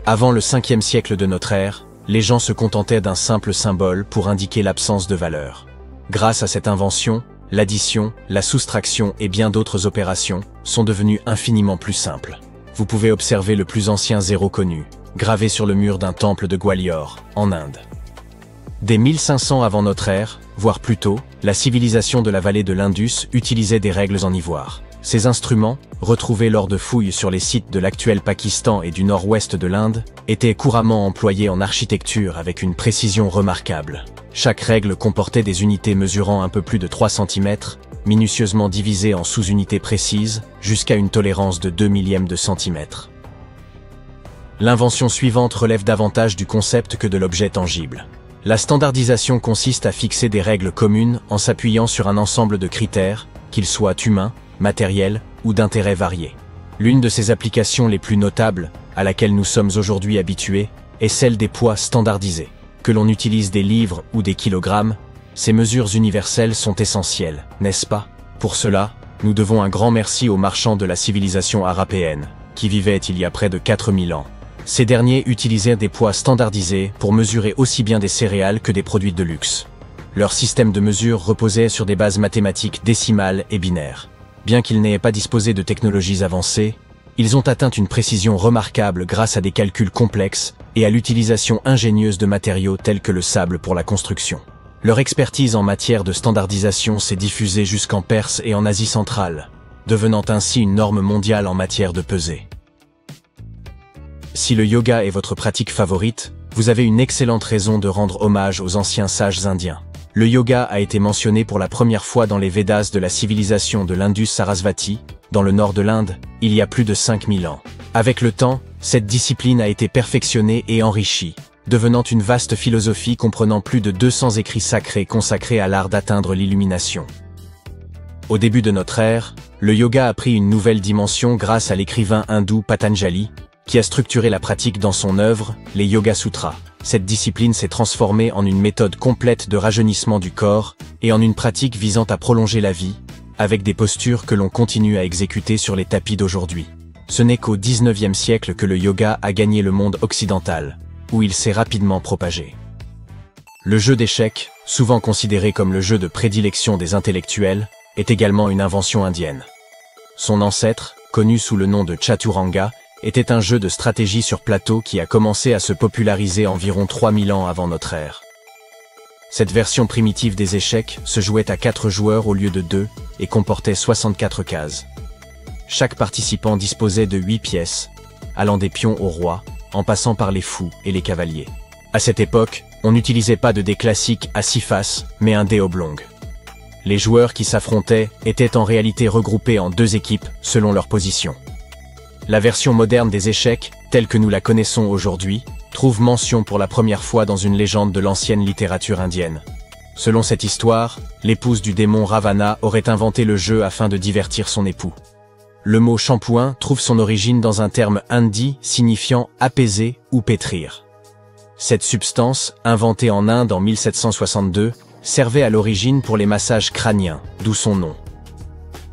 Avant le 5e siècle de notre ère, les gens se contentaient d'un simple symbole pour indiquer l'absence de valeur. Grâce à cette invention, l'addition, la soustraction et bien d'autres opérations sont devenues infiniment plus simples. Vous pouvez observer le plus ancien zéro connu, gravé sur le mur d'un temple de Gwalior, en Inde. Dès 1500 avant notre ère, voire plus tôt, la civilisation de la vallée de l'Indus utilisait des règles en ivoire. Ces instruments, retrouvés lors de fouilles sur les sites de l'actuel Pakistan et du nord-ouest de l'Inde, étaient couramment employés en architecture avec une précision remarquable. Chaque règle comportait des unités mesurant un peu plus de 3 cm, minutieusement divisées en sous-unités précises, jusqu'à une tolérance de 2 millièmes de centimètre. L'invention suivante relève davantage du concept que de l'objet tangible. La standardisation consiste à fixer des règles communes en s'appuyant sur un ensemble de critères, qu'ils soient humains, matériels ou d'intérêts variés. L'une de ces applications les plus notables, à laquelle nous sommes aujourd'hui habitués, est celle des poids standardisés. Que l'on utilise des livres ou des kilogrammes, ces mesures universelles sont essentielles, n'est-ce pas? Pour cela, nous devons un grand merci aux marchands de la civilisation arapéenne, qui vivaient il y a près de 4000 ans. Ces derniers utilisaient des poids standardisés pour mesurer aussi bien des céréales que des produits de luxe. Leur système de mesure reposait sur des bases mathématiques décimales et binaires. Bien qu'ils n'aient pas disposé de technologies avancées, ils ont atteint une précision remarquable grâce à des calculs complexes et à l'utilisation ingénieuse de matériaux tels que le sable pour la construction. Leur expertise en matière de standardisation s'est diffusée jusqu'en Perse et en Asie centrale, devenant ainsi une norme mondiale en matière de pesée. Si le yoga est votre pratique favorite, vous avez une excellente raison de rendre hommage aux anciens sages indiens. Le yoga a été mentionné pour la première fois dans les Védas de la civilisation de l'Indus-Sarasvati, dans le nord de l'Inde, il y a plus de 5000 ans. Avec le temps, cette discipline a été perfectionnée et enrichie, devenant une vaste philosophie comprenant plus de 200 écrits sacrés consacrés à l'art d'atteindre l'illumination. Au début de notre ère, le yoga a pris une nouvelle dimension grâce à l'écrivain hindou Patanjali, qui a structuré la pratique dans son œuvre, les Yoga Sutras. Cette discipline s'est transformée en une méthode complète de rajeunissement du corps et en une pratique visant à prolonger la vie, avec des postures que l'on continue à exécuter sur les tapis d'aujourd'hui. Ce n'est qu'au XIXe siècle que le yoga a gagné le monde occidental, où il s'est rapidement propagé. Le jeu d'échecs, souvent considéré comme le jeu de prédilection des intellectuels, est également une invention indienne. Son ancêtre, connu sous le nom de Chaturanga, était un jeu de stratégie sur plateau qui a commencé à se populariser environ 3000 ans avant notre ère. Cette version primitive des échecs se jouait à 4 joueurs au lieu de 2 et comportait 64 cases. Chaque participant disposait de 8 pièces, allant des pions au roi, en passant par les fous et les cavaliers. À cette époque, on n'utilisait pas de dés classiques à 6 faces, mais un dé oblong. Les joueurs qui s'affrontaient étaient en réalité regroupés en 2 équipes selon leur position. La version moderne des échecs, telle que nous la connaissons aujourd'hui, trouve mention pour la première fois dans une légende de l'ancienne littérature indienne. Selon cette histoire, l'épouse du démon Ravana aurait inventé le jeu afin de divertir son époux. Le mot shampooing trouve son origine dans un terme hindi signifiant apaiser ou pétrir. Cette substance, inventée en Inde en 1762, servait à l'origine pour les massages crâniens, d'où son nom.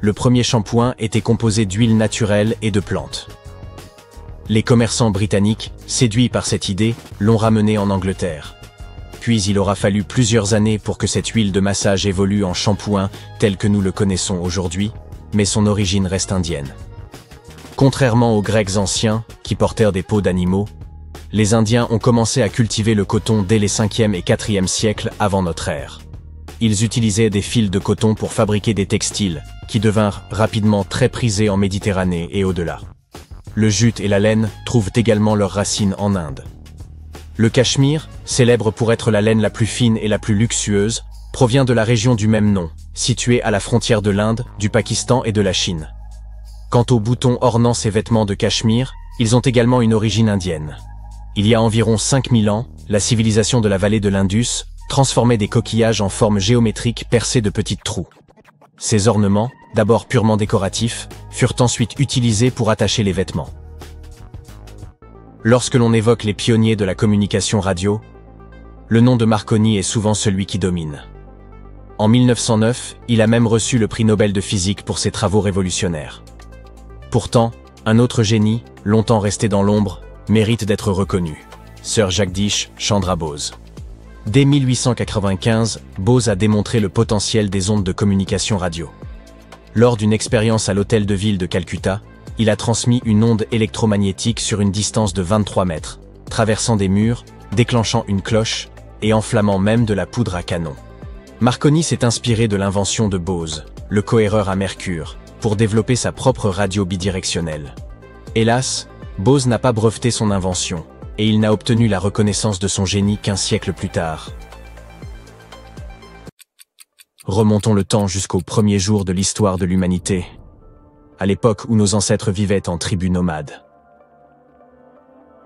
Le premier shampoing était composé d'huile naturelle et de plantes. Les commerçants britanniques, séduits par cette idée, l'ont ramené en Angleterre. Puis il aura fallu plusieurs années pour que cette huile de massage évolue en shampoing tel que nous le connaissons aujourd'hui, mais son origine reste indienne. Contrairement aux Grecs anciens, qui portèrent des peaux d'animaux, les Indiens ont commencé à cultiver le coton dès les 5e et 4e siècles avant notre ère. Ils utilisaient des fils de coton pour fabriquer des textiles, qui devinrent rapidement très prisés en Méditerranée et au-delà. Le jute et la laine trouvent également leurs racines en Inde. Le Cachemire, célèbre pour être la laine la plus fine et la plus luxueuse, provient de la région du même nom, située à la frontière de l'Inde, du Pakistan et de la Chine. Quant aux boutons ornant ces vêtements de Cachemire, ils ont également une origine indienne. Il y a environ 5000 ans, la civilisation de la vallée de l'Indus transformait des coquillages en forme géométrique percés de petits trous. Ces ornements, d'abord purement décoratifs, furent ensuite utilisés pour attacher les vêtements. Lorsque l'on évoque les pionniers de la communication radio, le nom de Marconi est souvent celui qui domine. En 1909, il a même reçu le prix Nobel de physique pour ses travaux révolutionnaires. Pourtant, un autre génie, longtemps resté dans l'ombre, mérite d'être reconnu. Sir Jagdish Chandra Bose. Dès 1895, Bose a démontré le potentiel des ondes de communication radio. Lors d'une expérience à l'hôtel de ville de Calcutta, il a transmis une onde électromagnétique sur une distance de 23 mètres, traversant des murs, déclenchant une cloche, et enflammant même de la poudre à canon. Marconi s'est inspiré de l'invention de Bose, le cohéreur à mercure, pour développer sa propre radio bidirectionnelle. Hélas, Bose n'a pas breveté son invention, et il n'a obtenu la reconnaissance de son génie qu'1 siècle plus tard. Remontons le temps jusqu'aux premiers jours de l'histoire de l'humanité, à l'époque où nos ancêtres vivaient en tribus nomades.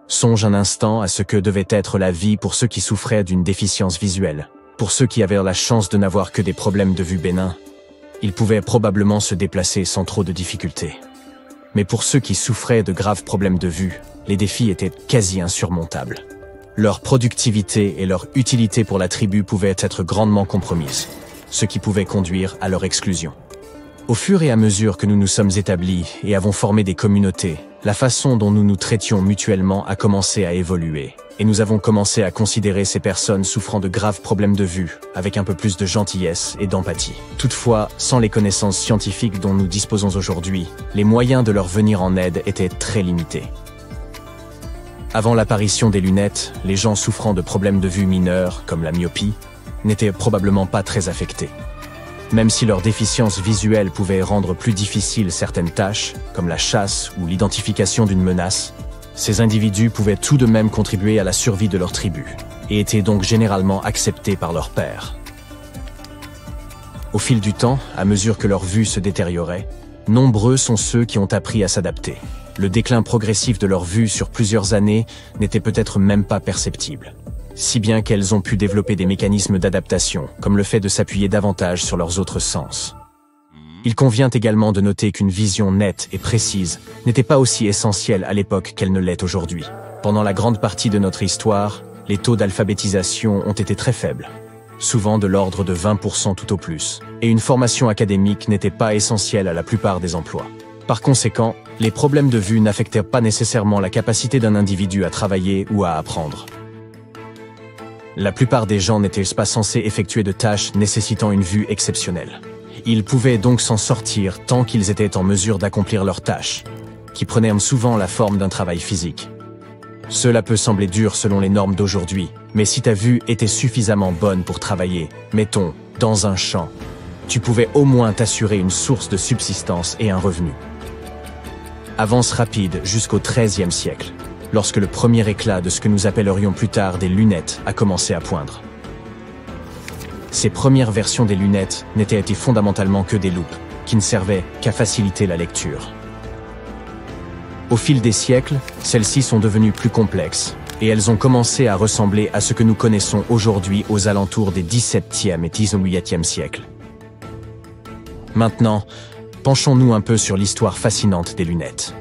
Songe un instant à ce que devait être la vie pour ceux qui souffraient d'une déficience visuelle. Pour ceux qui avaient la chance de n'avoir que des problèmes de vue bénins, ils pouvaient probablement se déplacer sans trop de difficultés. Mais pour ceux qui souffraient de graves problèmes de vue, les défis étaient quasi insurmontables. Leur productivité et leur utilité pour la tribu pouvaient être grandement compromises, ce qui pouvait conduire à leur exclusion. Au fur et à mesure que nous nous sommes établis et avons formé des communautés, la façon dont nous nous traitions mutuellement a commencé à évoluer, et nous avons commencé à considérer ces personnes souffrant de graves problèmes de vue avec un peu plus de gentillesse et d'empathie. Toutefois, sans les connaissances scientifiques dont nous disposons aujourd'hui, les moyens de leur venir en aide étaient très limités. Avant l'apparition des lunettes, les gens souffrant de problèmes de vue mineurs, comme la myopie, n'étaient probablement pas très affectés. Même si leur déficience visuelle pouvait rendre plus difficiles certaines tâches, comme la chasse ou l'identification d'une menace, ces individus pouvaient tout de même contribuer à la survie de leur tribu, et étaient donc généralement acceptés par leurs pairs. Au fil du temps, à mesure que leur vue se détériorait, nombreux sont ceux qui ont appris à s'adapter. Le déclin progressif de leur vue sur plusieurs années n'était peut-être même pas perceptible, si bien qu'elles ont pu développer des mécanismes d'adaptation, comme le fait de s'appuyer davantage sur leurs autres sens. Il convient également de noter qu'une vision nette et précise n'était pas aussi essentielle à l'époque qu'elle ne l'est aujourd'hui. Pendant la grande partie de notre histoire, les taux d'alphabétisation ont été très faibles, souvent de l'ordre de 20% tout au plus, et une formation académique n'était pas essentielle à la plupart des emplois. Par conséquent, les problèmes de vue n'affectaient pas nécessairement la capacité d'un individu à travailler ou à apprendre. La plupart des gens n'étaient pas censés effectuer de tâches nécessitant une vue exceptionnelle. Ils pouvaient donc s'en sortir tant qu'ils étaient en mesure d'accomplir leurs tâches, qui prenaient souvent la forme d'un travail physique. Cela peut sembler dur selon les normes d'aujourd'hui, mais si ta vue était suffisamment bonne pour travailler, mettons, dans un champ, tu pouvais au moins t'assurer une source de subsistance et un revenu. Avance rapide jusqu'au XIIIe siècle, lorsque le premier éclat de ce que nous appellerions plus tard des lunettes a commencé à poindre. Ces premières versions des lunettes n'étaient été fondamentalement que des loupes, qui ne servaient qu'à faciliter la lecture. Au fil des siècles, celles-ci sont devenues plus complexes, et elles ont commencé à ressembler à ce que nous connaissons aujourd'hui aux alentours des XVIIe et XVIIIe siècles. Maintenant, penchons-nous un peu sur l'histoire fascinante des lunettes.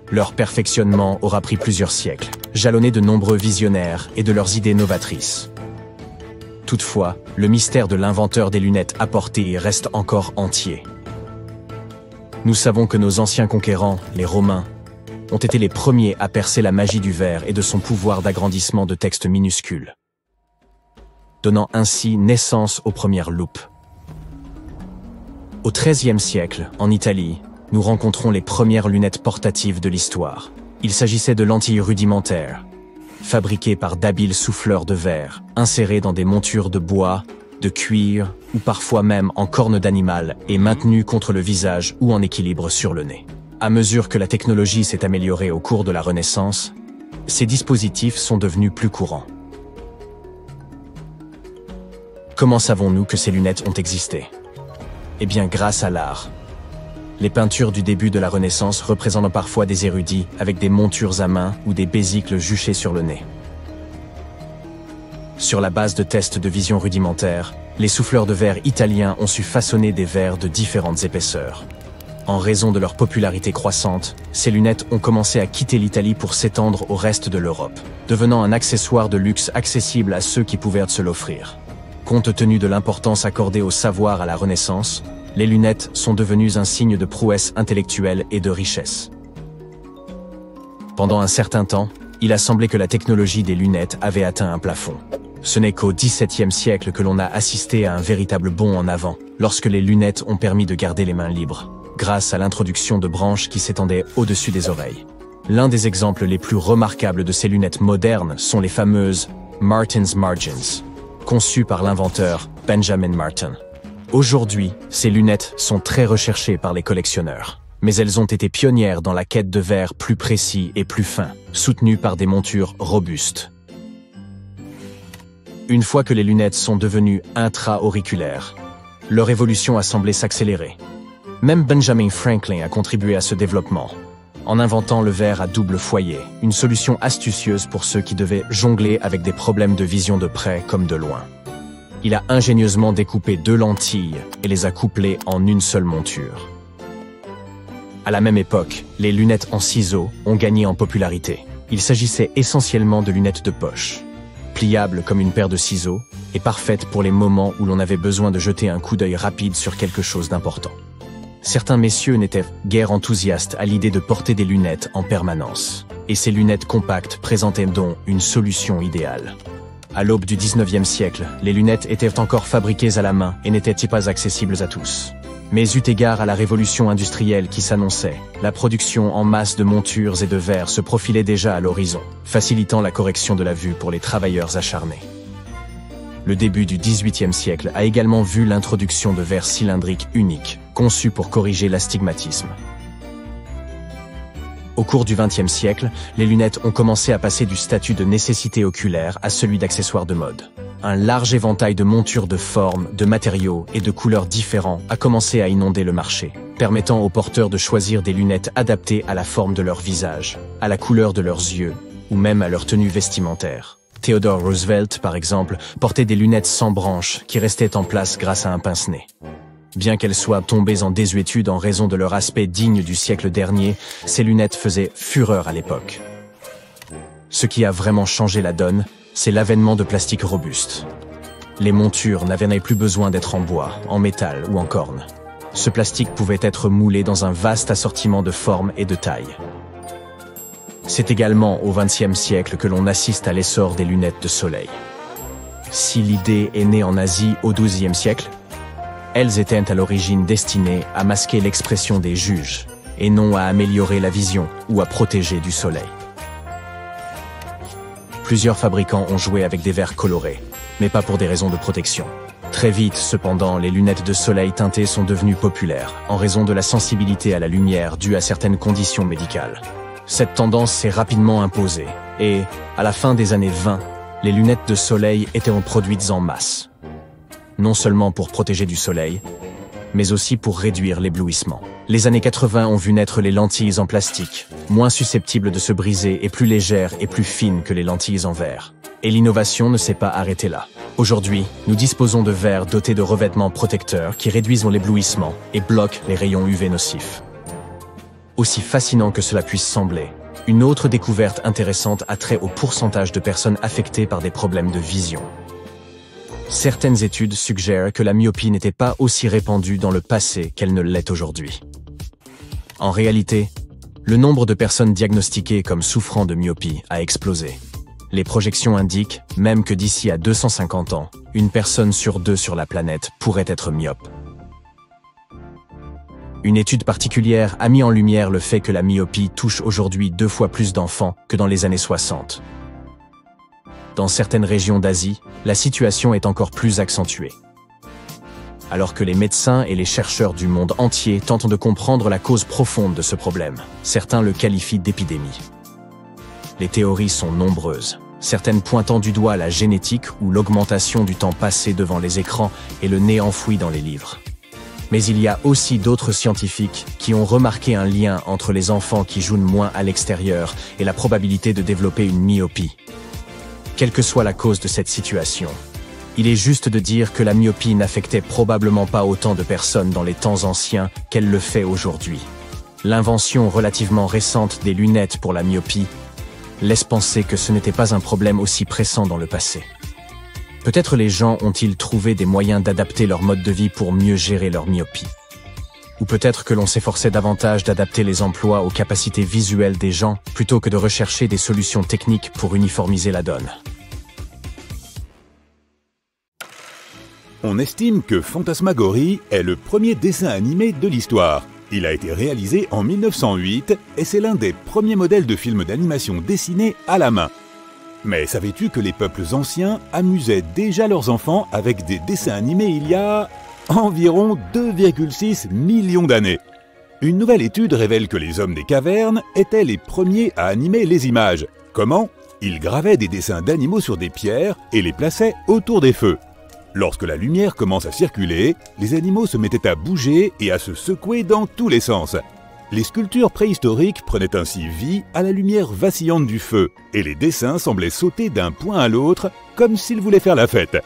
Leur perfectionnement aura pris plusieurs siècles, jalonné de nombreux visionnaires et de leurs idées novatrices. Toutefois, le mystère de l'inventeur des lunettes apportées reste encore entier. Nous savons que nos anciens conquérants, les Romains, ont été les premiers à percer la magie du verre et de son pouvoir d'agrandissement de textes minuscules, donnant ainsi naissance aux premières loupes. Au XIIIe siècle, en Italie, nous rencontrons les premières lunettes portatives de l'histoire. Il s'agissait de lentilles rudimentaires, fabriquées par d'habiles souffleurs de verre, insérées dans des montures de bois, de cuir ou parfois même en cornes d'animal et maintenues contre le visage ou en équilibre sur le nez. À mesure que la technologie s'est améliorée au cours de la Renaissance, ces dispositifs sont devenus plus courants. Comment savons-nous que ces lunettes ont existé? Eh bien, grâce à l'art. Les peintures du début de la Renaissance représentent parfois des érudits avec des montures à main ou des bésicles juchés sur le nez. Sur la base de tests de vision rudimentaires, les souffleurs de verre italiens ont su façonner des verres de différentes épaisseurs. En raison de leur popularité croissante, ces lunettes ont commencé à quitter l'Italie pour s'étendre au reste de l'Europe, devenant un accessoire de luxe accessible à ceux qui pouvaient se l'offrir. Compte tenu de l'importance accordée au savoir à la Renaissance, les lunettes sont devenues un signe de prouesse intellectuelle et de richesse. Pendant un certain temps, il a semblé que la technologie des lunettes avait atteint un plafond. Ce n'est qu'au XVIIe siècle que l'on a assisté à un véritable bond en avant, lorsque les lunettes ont permis de garder les mains libres, grâce à l'introduction de branches qui s'étendaient au-dessus des oreilles. L'un des exemples les plus remarquables de ces lunettes modernes sont les fameuses Martin's Margins, conçues par l'inventeur Benjamin Martin. Aujourd'hui, ces lunettes sont très recherchées par les collectionneurs, mais elles ont été pionnières dans la quête de verres plus précis et plus fins, soutenues par des montures robustes. Une fois que les lunettes sont devenues intra-auriculaires, leur évolution a semblé s'accélérer. Même Benjamin Franklin a contribué à ce développement, en inventant le verre à double foyer, une solution astucieuse pour ceux qui devaient jongler avec des problèmes de vision de près comme de loin. Il a ingénieusement découpé 2 lentilles et les a couplées en une seule monture. À la même époque, les lunettes en ciseaux ont gagné en popularité. Il s'agissait essentiellement de lunettes de poche, pliables comme une paire de ciseaux et parfaites pour les moments où l'on avait besoin de jeter un coup d'œil rapide sur quelque chose d'important. Certains messieurs n'étaient guère enthousiastes à l'idée de porter des lunettes en permanence, et ces lunettes compactes présentaient donc une solution idéale. À l'aube du 19e siècle, les lunettes étaient encore fabriquées à la main et n'étaient pas accessibles à tous. Mais eu égard à la révolution industrielle qui s'annonçait, la production en masse de montures et de verres se profilait déjà à l'horizon, facilitant la correction de la vue pour les travailleurs acharnés. Le début du XVIIIe siècle a également vu l'introduction de verres cylindriques uniques, conçus pour corriger l'astigmatisme. Au cours du XXe siècle, les lunettes ont commencé à passer du statut de nécessité oculaire à celui d'accessoire de mode. Un large éventail de montures de formes, de matériaux et de couleurs différents a commencé à inonder le marché, permettant aux porteurs de choisir des lunettes adaptées à la forme de leur visage, à la couleur de leurs yeux, ou même à leur tenue vestimentaire. Theodore Roosevelt, par exemple, portait des lunettes sans branches qui restaient en place grâce à un pince-nez. Bien qu'elles soient tombées en désuétude en raison de leur aspect digne du siècle dernier, ces lunettes faisaient fureur à l'époque. Ce qui a vraiment changé la donne, c'est l'avènement de plastique robuste. Les montures n'avaient plus besoin d'être en bois, en métal ou en corne. Ce plastique pouvait être moulé dans un vaste assortiment de formes et de tailles. C'est également au XXe siècle que l'on assiste à l'essor des lunettes de soleil. Si l'idée est née en Asie au XIIe siècle, elles étaient à l'origine destinées à masquer l'expression des juges, et non à améliorer la vision ou à protéger du soleil. Plusieurs fabricants ont joué avec des verres colorés, mais pas pour des raisons de protection. Très vite, cependant, les lunettes de soleil teintées sont devenues populaires, en raison de la sensibilité à la lumière due à certaines conditions médicales. Cette tendance s'est rapidement imposée, et, à la fin des années 20, les lunettes de soleil étaient produites en masse. Non seulement pour protéger du soleil, mais aussi pour réduire l'éblouissement. Les années 80 ont vu naître les lentilles en plastique, moins susceptibles de se briser et plus légères et plus fines que les lentilles en verre. Et l'innovation ne s'est pas arrêtée là. Aujourd'hui, nous disposons de verres dotés de revêtements protecteurs qui réduisent l'éblouissement et bloquent les rayons UV nocifs. Aussi fascinant que cela puisse sembler, une autre découverte intéressante a trait au pourcentage de personnes affectées par des problèmes de vision. Certaines études suggèrent que la myopie n'était pas aussi répandue dans le passé qu'elle ne l'est aujourd'hui. En réalité, le nombre de personnes diagnostiquées comme souffrant de myopie a explosé. Les projections indiquent même que d'ici à 250 ans, une personne sur 2 sur la planète pourrait être myope. Une étude particulière a mis en lumière le fait que la myopie touche aujourd'hui 2 fois plus d'enfants que dans les années 60. Dans certaines régions d'Asie, la situation est encore plus accentuée. Alors que les médecins et les chercheurs du monde entier tentent de comprendre la cause profonde de ce problème, certains le qualifient d'épidémie. Les théories sont nombreuses, certaines pointant du doigt la génétique ou l'augmentation du temps passé devant les écrans et le nez enfoui dans les livres. Mais il y a aussi d'autres scientifiques qui ont remarqué un lien entre les enfants qui jouent moins à l'extérieur et la probabilité de développer une myopie. Quelle que soit la cause de cette situation, il est juste de dire que la myopie n'affectait probablement pas autant de personnes dans les temps anciens qu'elle le fait aujourd'hui. L'invention relativement récente des lunettes pour la myopie laisse penser que ce n'était pas un problème aussi pressant dans le passé. Peut-être les gens ont-ils trouvé des moyens d'adapter leur mode de vie pour mieux gérer leur myopie. Ou peut-être que l'on s'efforçait davantage d'adapter les emplois aux capacités visuelles des gens plutôt que de rechercher des solutions techniques pour uniformiser la donne. On estime que Fantasmagorie est le premier dessin animé de l'histoire. Il a été réalisé en 1908 et c'est l'un des premiers modèles de films d'animation dessinés à la main. Mais savais-tu que les peuples anciens amusaient déjà leurs enfants avec des dessins animés il y a environ 2,6 millions d'années? Une nouvelle étude révèle que les hommes des cavernes étaient les premiers à animer les images. Comment? Ils gravaient des dessins d'animaux sur des pierres et les plaçaient autour des feux. Lorsque la lumière commence à circuler, les animaux se mettaient à bouger et à se secouer dans tous les sens. Les sculptures préhistoriques prenaient ainsi vie à la lumière vacillante du feu, et les dessins semblaient sauter d'un point à l'autre, comme s'ils voulaient faire la fête.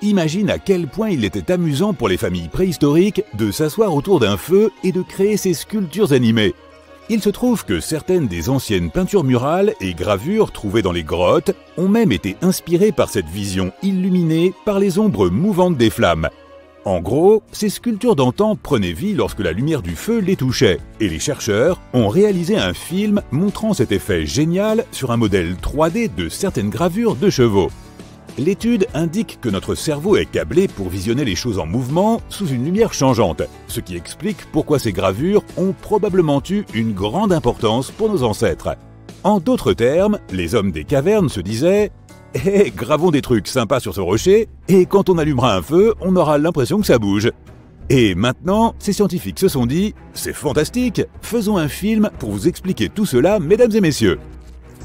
Imagine à quel point il était amusant pour les familles préhistoriques de s'asseoir autour d'un feu et de créer ces sculptures animées. Il se trouve que certaines des anciennes peintures murales et gravures trouvées dans les grottes ont même été inspirées par cette vision illuminée par les ombres mouvantes des flammes. En gros, ces sculptures d'antan prenaient vie lorsque la lumière du feu les touchait, et les chercheurs ont réalisé un film montrant cet effet génial sur un modèle 3D de certaines gravures de chevaux. L'étude indique que notre cerveau est câblé pour visionner les choses en mouvement sous une lumière changeante, ce qui explique pourquoi ces gravures ont probablement eu une grande importance pour nos ancêtres. En d'autres termes, les hommes des cavernes se disaient « Eh, gravons des trucs sympas sur ce rocher, et quand on allumera un feu, on aura l'impression que ça bouge. » Et maintenant, ces scientifiques se sont dit « C'est fantastique, faisons un film pour vous expliquer tout cela, mesdames et messieurs. »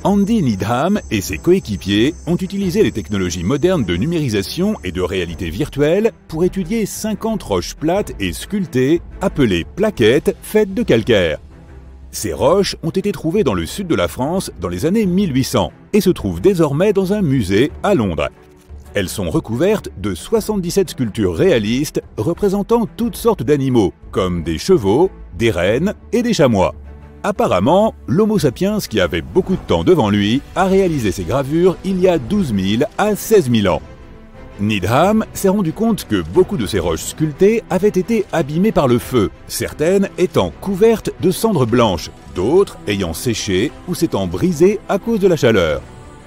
Andy Needham et ses coéquipiers ont utilisé les technologies modernes de numérisation et de réalité virtuelle pour étudier 50 roches plates et sculptées, appelées plaquettes, faites de calcaire. Ces roches ont été trouvées dans le sud de la France dans les années 1800 et se trouvent désormais dans un musée à Londres. Elles sont recouvertes de 77 sculptures réalistes représentant toutes sortes d'animaux, comme des chevaux, des rennes et des chamois. Apparemment, l'Homo sapiens, qui avait beaucoup de temps devant lui, a réalisé ces gravures il y a 12 000 à 16 000 ans. Needham s'est rendu compte que beaucoup de ces roches sculptées avaient été abîmées par le feu, certaines étant couvertes de cendres blanches, d'autres ayant séché ou s'étant brisées à cause de la chaleur.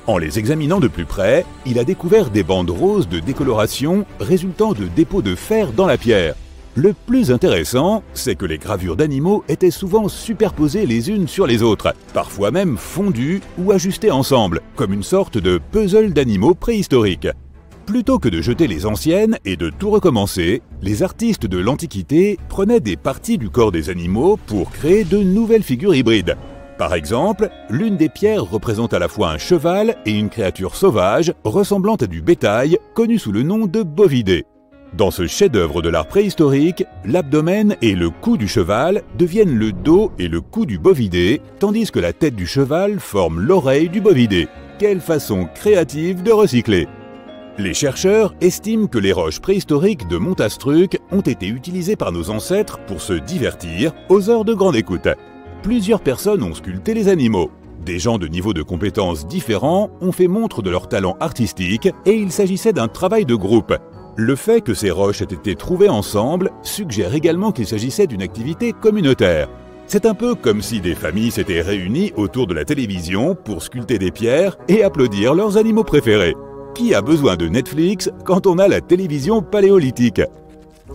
En les examinant de plus près, il a découvert des bandes roses de décoloration résultant de dépôts de fer dans la pierre. Le plus intéressant, c'est que les gravures d'animaux étaient souvent superposées les unes sur les autres, parfois même fondues ou ajustées ensemble, comme une sorte de puzzle d'animaux préhistoriques. Plutôt que de jeter les anciennes et de tout recommencer, les artistes de l'Antiquité prenaient des parties du corps des animaux pour créer de nouvelles figures hybrides. Par exemple, l'une des pierres représente à la fois un cheval et une créature sauvage ressemblant à du bétail, connue sous le nom de bovidé. Dans ce chef-d'œuvre de l'art préhistorique, l'abdomen et le cou du cheval deviennent le dos et le cou du bovidé, tandis que la tête du cheval forme l'oreille du bovidé. Quelle façon créative de recycler! Les chercheurs estiment que les roches préhistoriques de Montastruc ont été utilisées par nos ancêtres pour se divertir aux heures de grande écoute. Plusieurs personnes ont sculpté les animaux. Des gens de niveaux de compétences différents ont fait montre de leur talent artistique et il s'agissait d'un travail de groupe. Le fait que ces roches aient été trouvées ensemble suggère également qu'il s'agissait d'une activité communautaire. C'est un peu comme si des familles s'étaient réunies autour de la télévision pour sculpter des pierres et applaudir leurs animaux préférés. Qui a besoin de Netflix quand on a la télévision paléolithique?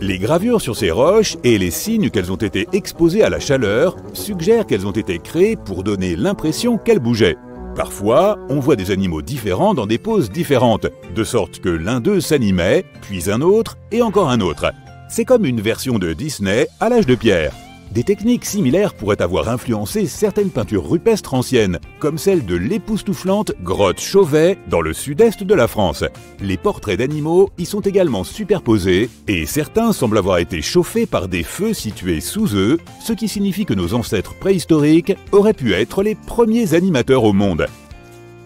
Les gravures sur ces roches et les signes qu'elles ont été exposées à la chaleur suggèrent qu'elles ont été créées pour donner l'impression qu'elles bougeaient. Parfois, on voit des animaux différents dans des poses différentes, de sorte que l'un d'eux s'animait, puis un autre et encore un autre. C'est comme une version de Disney à l'âge de pierre. Des techniques similaires pourraient avoir influencé certaines peintures rupestres anciennes, comme celle de l'époustouflante grotte Chauvet dans le sud-est de la France. Les portraits d'animaux y sont également superposés, et certains semblent avoir été chauffés par des feux situés sous eux, ce qui signifie que nos ancêtres préhistoriques auraient pu être les premiers animateurs au monde.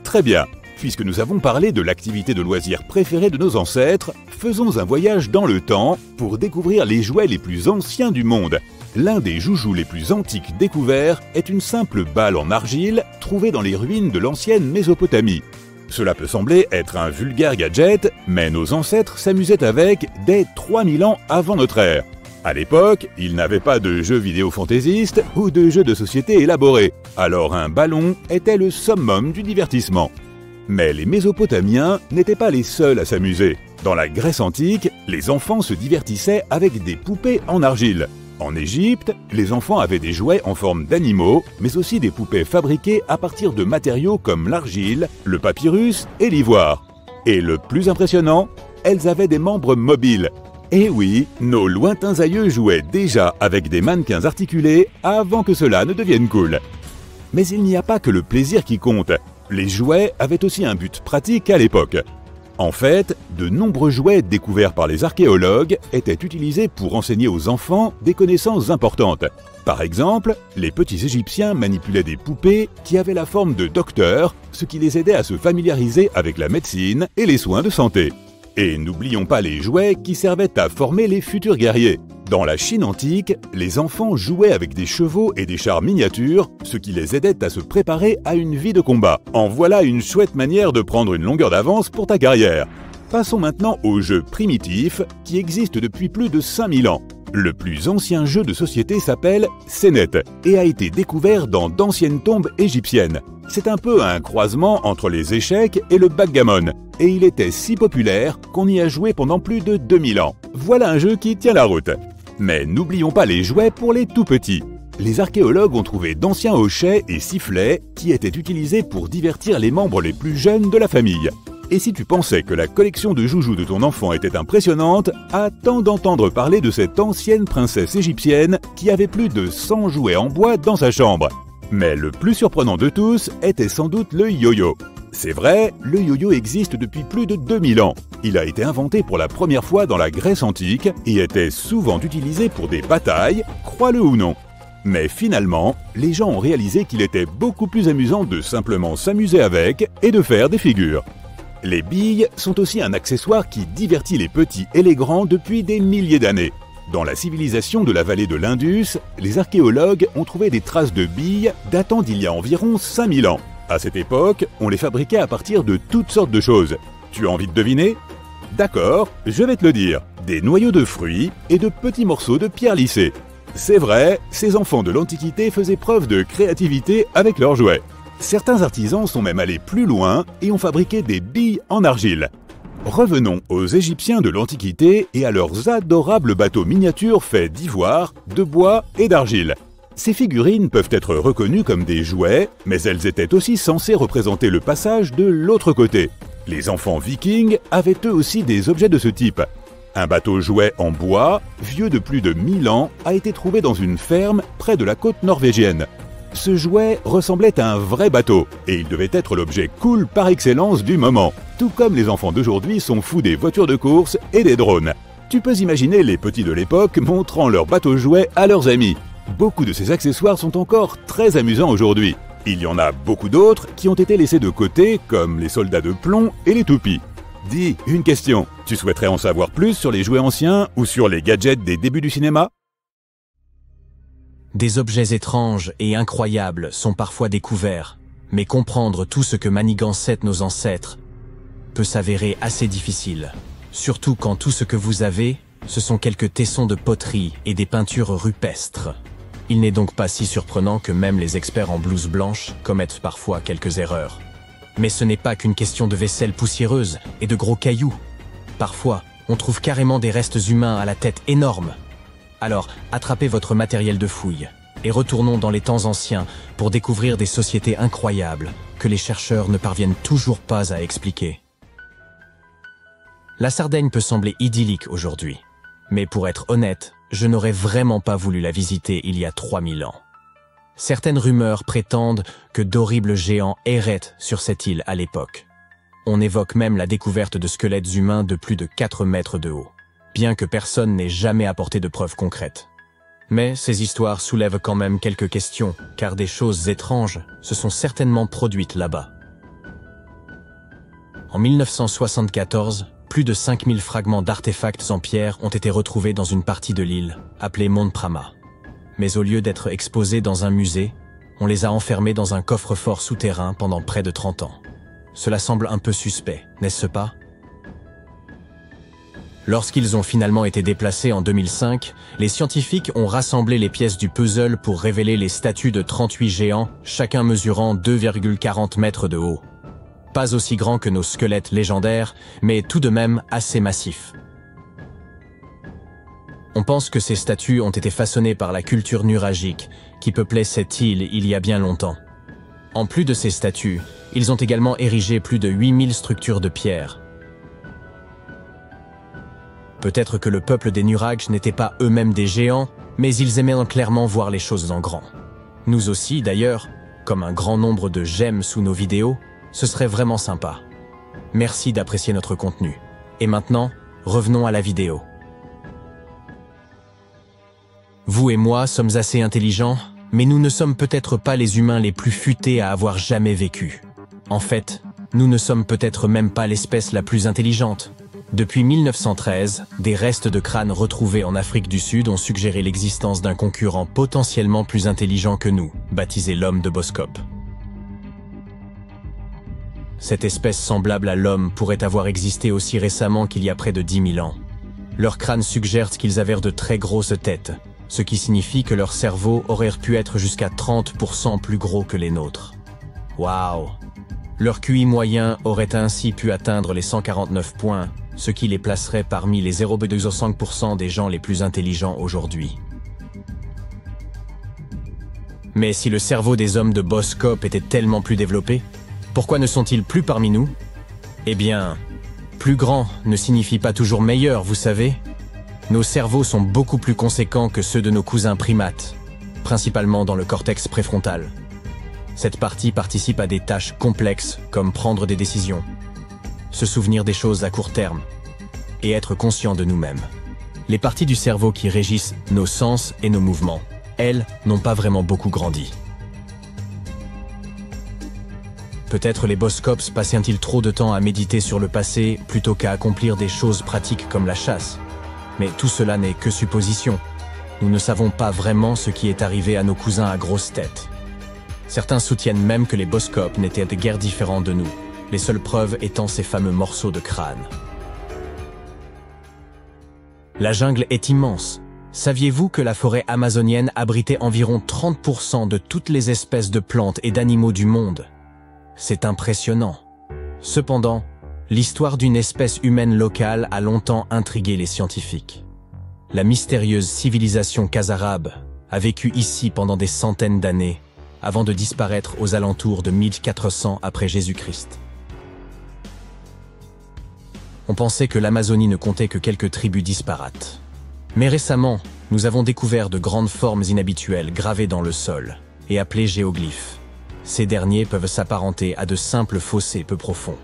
Très bien, puisque nous avons parlé de l'activité de loisir préférée de nos ancêtres, faisons un voyage dans le temps pour découvrir les jouets les plus anciens du monde. L'un des joujoux les plus antiques découverts est une simple balle en argile trouvée dans les ruines de l'ancienne Mésopotamie. Cela peut sembler être un vulgaire gadget, mais nos ancêtres s'amusaient avec dès 3000 ans avant notre ère. À l'époque, ils n'avaient pas de jeux vidéo fantaisistes ou de jeux de société élaborés, alors un ballon était le summum du divertissement. Mais les Mésopotamiens n'étaient pas les seuls à s'amuser. Dans la Grèce antique, les enfants se divertissaient avec des poupées en argile. En Égypte, les enfants avaient des jouets en forme d'animaux, mais aussi des poupées fabriquées à partir de matériaux comme l'argile, le papyrus et l'ivoire. Et le plus impressionnant, elles avaient des membres mobiles. Et oui, nos lointains aïeux jouaient déjà avec des mannequins articulés avant que cela ne devienne cool. Mais il n'y a pas que le plaisir qui compte. Les jouets avaient aussi un but pratique à l'époque. En fait, de nombreux jouets découverts par les archéologues étaient utilisés pour enseigner aux enfants des connaissances importantes. Par exemple, les petits Égyptiens manipulaient des poupées qui avaient la forme de docteurs, ce qui les aidait à se familiariser avec la médecine et les soins de santé. Et n'oublions pas les jouets qui servaient à former les futurs guerriers. Dans la Chine antique, les enfants jouaient avec des chevaux et des chars miniatures, ce qui les aidait à se préparer à une vie de combat. En voilà une chouette manière de prendre une longueur d'avance pour ta carrière. Passons maintenant aux jeux primitifs qui existent depuis plus de 5000 ans. Le plus ancien jeu de société s'appelle Senet et a été découvert dans d'anciennes tombes égyptiennes. C'est un peu un croisement entre les échecs et le backgammon, et il était si populaire qu'on y a joué pendant plus de 2000 ans. Voilà un jeu qui tient la route. Mais n'oublions pas les jouets pour les tout-petits. Les archéologues ont trouvé d'anciens hochets et sifflets qui étaient utilisés pour divertir les membres les plus jeunes de la famille. Et si tu pensais que la collection de joujoux de ton enfant était impressionnante, attends d'entendre parler de cette ancienne princesse égyptienne qui avait plus de 100 jouets en bois dans sa chambre. Mais le plus surprenant de tous était sans doute le yo-yo. C'est vrai, le yo-yo existe depuis plus de 2000 ans. Il a été inventé pour la première fois dans la Grèce antique et était souvent utilisé pour des batailles, crois-le ou non. Mais finalement, les gens ont réalisé qu'il était beaucoup plus amusant de simplement s'amuser avec et de faire des figures. Les billes sont aussi un accessoire qui divertit les petits et les grands depuis des milliers d'années. Dans la civilisation de la vallée de l'Indus, les archéologues ont trouvé des traces de billes datant d'il y a environ 5000 ans. À cette époque, on les fabriquait à partir de toutes sortes de choses. Tu as envie de deviner ? D'accord, je vais te le dire. Des noyaux de fruits et de petits morceaux de pierre lissée. C'est vrai, ces enfants de l'Antiquité faisaient preuve de créativité avec leurs jouets. Certains artisans sont même allés plus loin et ont fabriqué des billes en argile. Revenons aux Égyptiens de l'Antiquité et à leurs adorables bateaux miniatures faits d'ivoire, de bois et d'argile. Ces figurines peuvent être reconnues comme des jouets, mais elles étaient aussi censées représenter le passage de l'autre côté. Les enfants vikings avaient eux aussi des objets de ce type. Un bateau jouet en bois, vieux de plus de 1000 ans, a été trouvé dans une ferme près de la côte norvégienne. Ce jouet ressemblait à un vrai bateau, et il devait être l'objet cool par excellence du moment, tout comme les enfants d'aujourd'hui sont fous des voitures de course et des drones. Tu peux imaginer les petits de l'époque montrant leur bateau jouet à leurs amis. Beaucoup de ces accessoires sont encore très amusants aujourd'hui. Il y en a beaucoup d'autres qui ont été laissés de côté, comme les soldats de plomb et les toupies. Dis, une question, tu souhaiterais en savoir plus sur les jouets anciens ou sur les gadgets des débuts du cinéma ? Des objets étranges et incroyables sont parfois découverts, mais comprendre tout ce que manigançaient nos ancêtres peut s'avérer assez difficile. Surtout quand tout ce que vous avez, ce sont quelques tessons de poterie et des peintures rupestres. Il n'est donc pas si surprenant que même les experts en blouse blanche commettent parfois quelques erreurs. Mais ce n'est pas qu'une question de vaisselle poussiéreuse et de gros cailloux. Parfois, on trouve carrément des restes humains à la tête énorme. Alors, attrapez votre matériel de fouille et retournons dans les temps anciens pour découvrir des sociétés incroyables que les chercheurs ne parviennent toujours pas à expliquer. La Sardaigne peut sembler idyllique aujourd'hui, mais pour être honnête, je n'aurais vraiment pas voulu la visiter il y a 3000 ans. Certaines rumeurs prétendent que d'horribles géants erraient sur cette île à l'époque. On évoque même la découverte de squelettes humains de plus de 4 mètres de haut, bien que personne n'ait jamais apporté de preuves concrètes. Mais ces histoires soulèvent quand même quelques questions, car des choses étranges se sont certainement produites là-bas. En 1974, plus de 5000 fragments d'artefacts en pierre ont été retrouvés dans une partie de l'île, appelée Mont Prama. Mais au lieu d'être exposés dans un musée, on les a enfermés dans un coffre-fort souterrain pendant près de 30 ans. Cela semble un peu suspect, n'est-ce pas ? Lorsqu'ils ont finalement été déplacés en 2005, les scientifiques ont rassemblé les pièces du puzzle pour révéler les statues de 38 géants, chacun mesurant 2,40 mètres de haut. Pas aussi grands que nos squelettes légendaires, mais tout de même assez massifs. On pense que ces statues ont été façonnées par la culture nuragique qui peuplait cette île il y a bien longtemps. En plus de ces statues, ils ont également érigé plus de 8000 structures de pierre. Peut-être que le peuple des Nurags n'était pas eux-mêmes des géants, mais ils aimaient clairement voir les choses en grand. Nous aussi, d'ailleurs, comme un grand nombre de j'aime sous nos vidéos, ce serait vraiment sympa. Merci d'apprécier notre contenu. Et maintenant, revenons à la vidéo. Vous et moi sommes assez intelligents, mais nous ne sommes peut-être pas les humains les plus futés à avoir jamais vécu. En fait, nous ne sommes peut-être même pas l'espèce la plus intelligente. Depuis 1913, des restes de crânes retrouvés en Afrique du Sud ont suggéré l'existence d'un concurrent potentiellement plus intelligent que nous, baptisé l'homme de Boskop. Cette espèce semblable à l'homme pourrait avoir existé aussi récemment qu'il y a près de 10 000 ans. Leurs crânes suggèrent qu'ils avaient de très grosses têtes, ce qui signifie que leur cerveau aurait pu être jusqu'à 30% plus gros que les nôtres. Waouh! Leur QI moyen aurait ainsi pu atteindre les 149 points, ce qui les placerait parmi les 0,25% des gens les plus intelligents aujourd'hui. Mais si le cerveau des hommes de Boskop était tellement plus développé, pourquoi ne sont-ils plus parmi nous? Eh bien, plus grand ne signifie pas toujours meilleur, vous savez. Nos cerveaux sont beaucoup plus conséquents que ceux de nos cousins primates, principalement dans le cortex préfrontal. Cette partie participe à des tâches complexes comme prendre des décisions, se souvenir des choses à court terme et être conscient de nous-mêmes. Les parties du cerveau qui régissent nos sens et nos mouvements, elles, n'ont pas vraiment beaucoup grandi. Peut-être les Boskops passaient-ils trop de temps à méditer sur le passé plutôt qu'à accomplir des choses pratiques comme la chasse. Mais tout cela n'est que supposition. Nous ne savons pas vraiment ce qui est arrivé à nos cousins à grosse tête. Certains soutiennent même que les Boskops n'étaient guère différents de nous, les seules preuves étant ces fameux morceaux de crâne. La jungle est immense. Saviez-vous que la forêt amazonienne abritait environ 30% de toutes les espèces de plantes et d'animaux du monde? C'est impressionnant. Cependant, l'histoire d'une espèce humaine locale a longtemps intrigué les scientifiques. La mystérieuse civilisation Khazarabe a vécu ici pendant des centaines d'années, avant de disparaître aux alentours de 1400 après Jésus-Christ. On pensait que l'Amazonie ne comptait que quelques tribus disparates. Mais récemment, nous avons découvert de grandes formes inhabituelles gravées dans le sol et appelées géoglyphes. Ces derniers peuvent s'apparenter à de simples fossés peu profonds.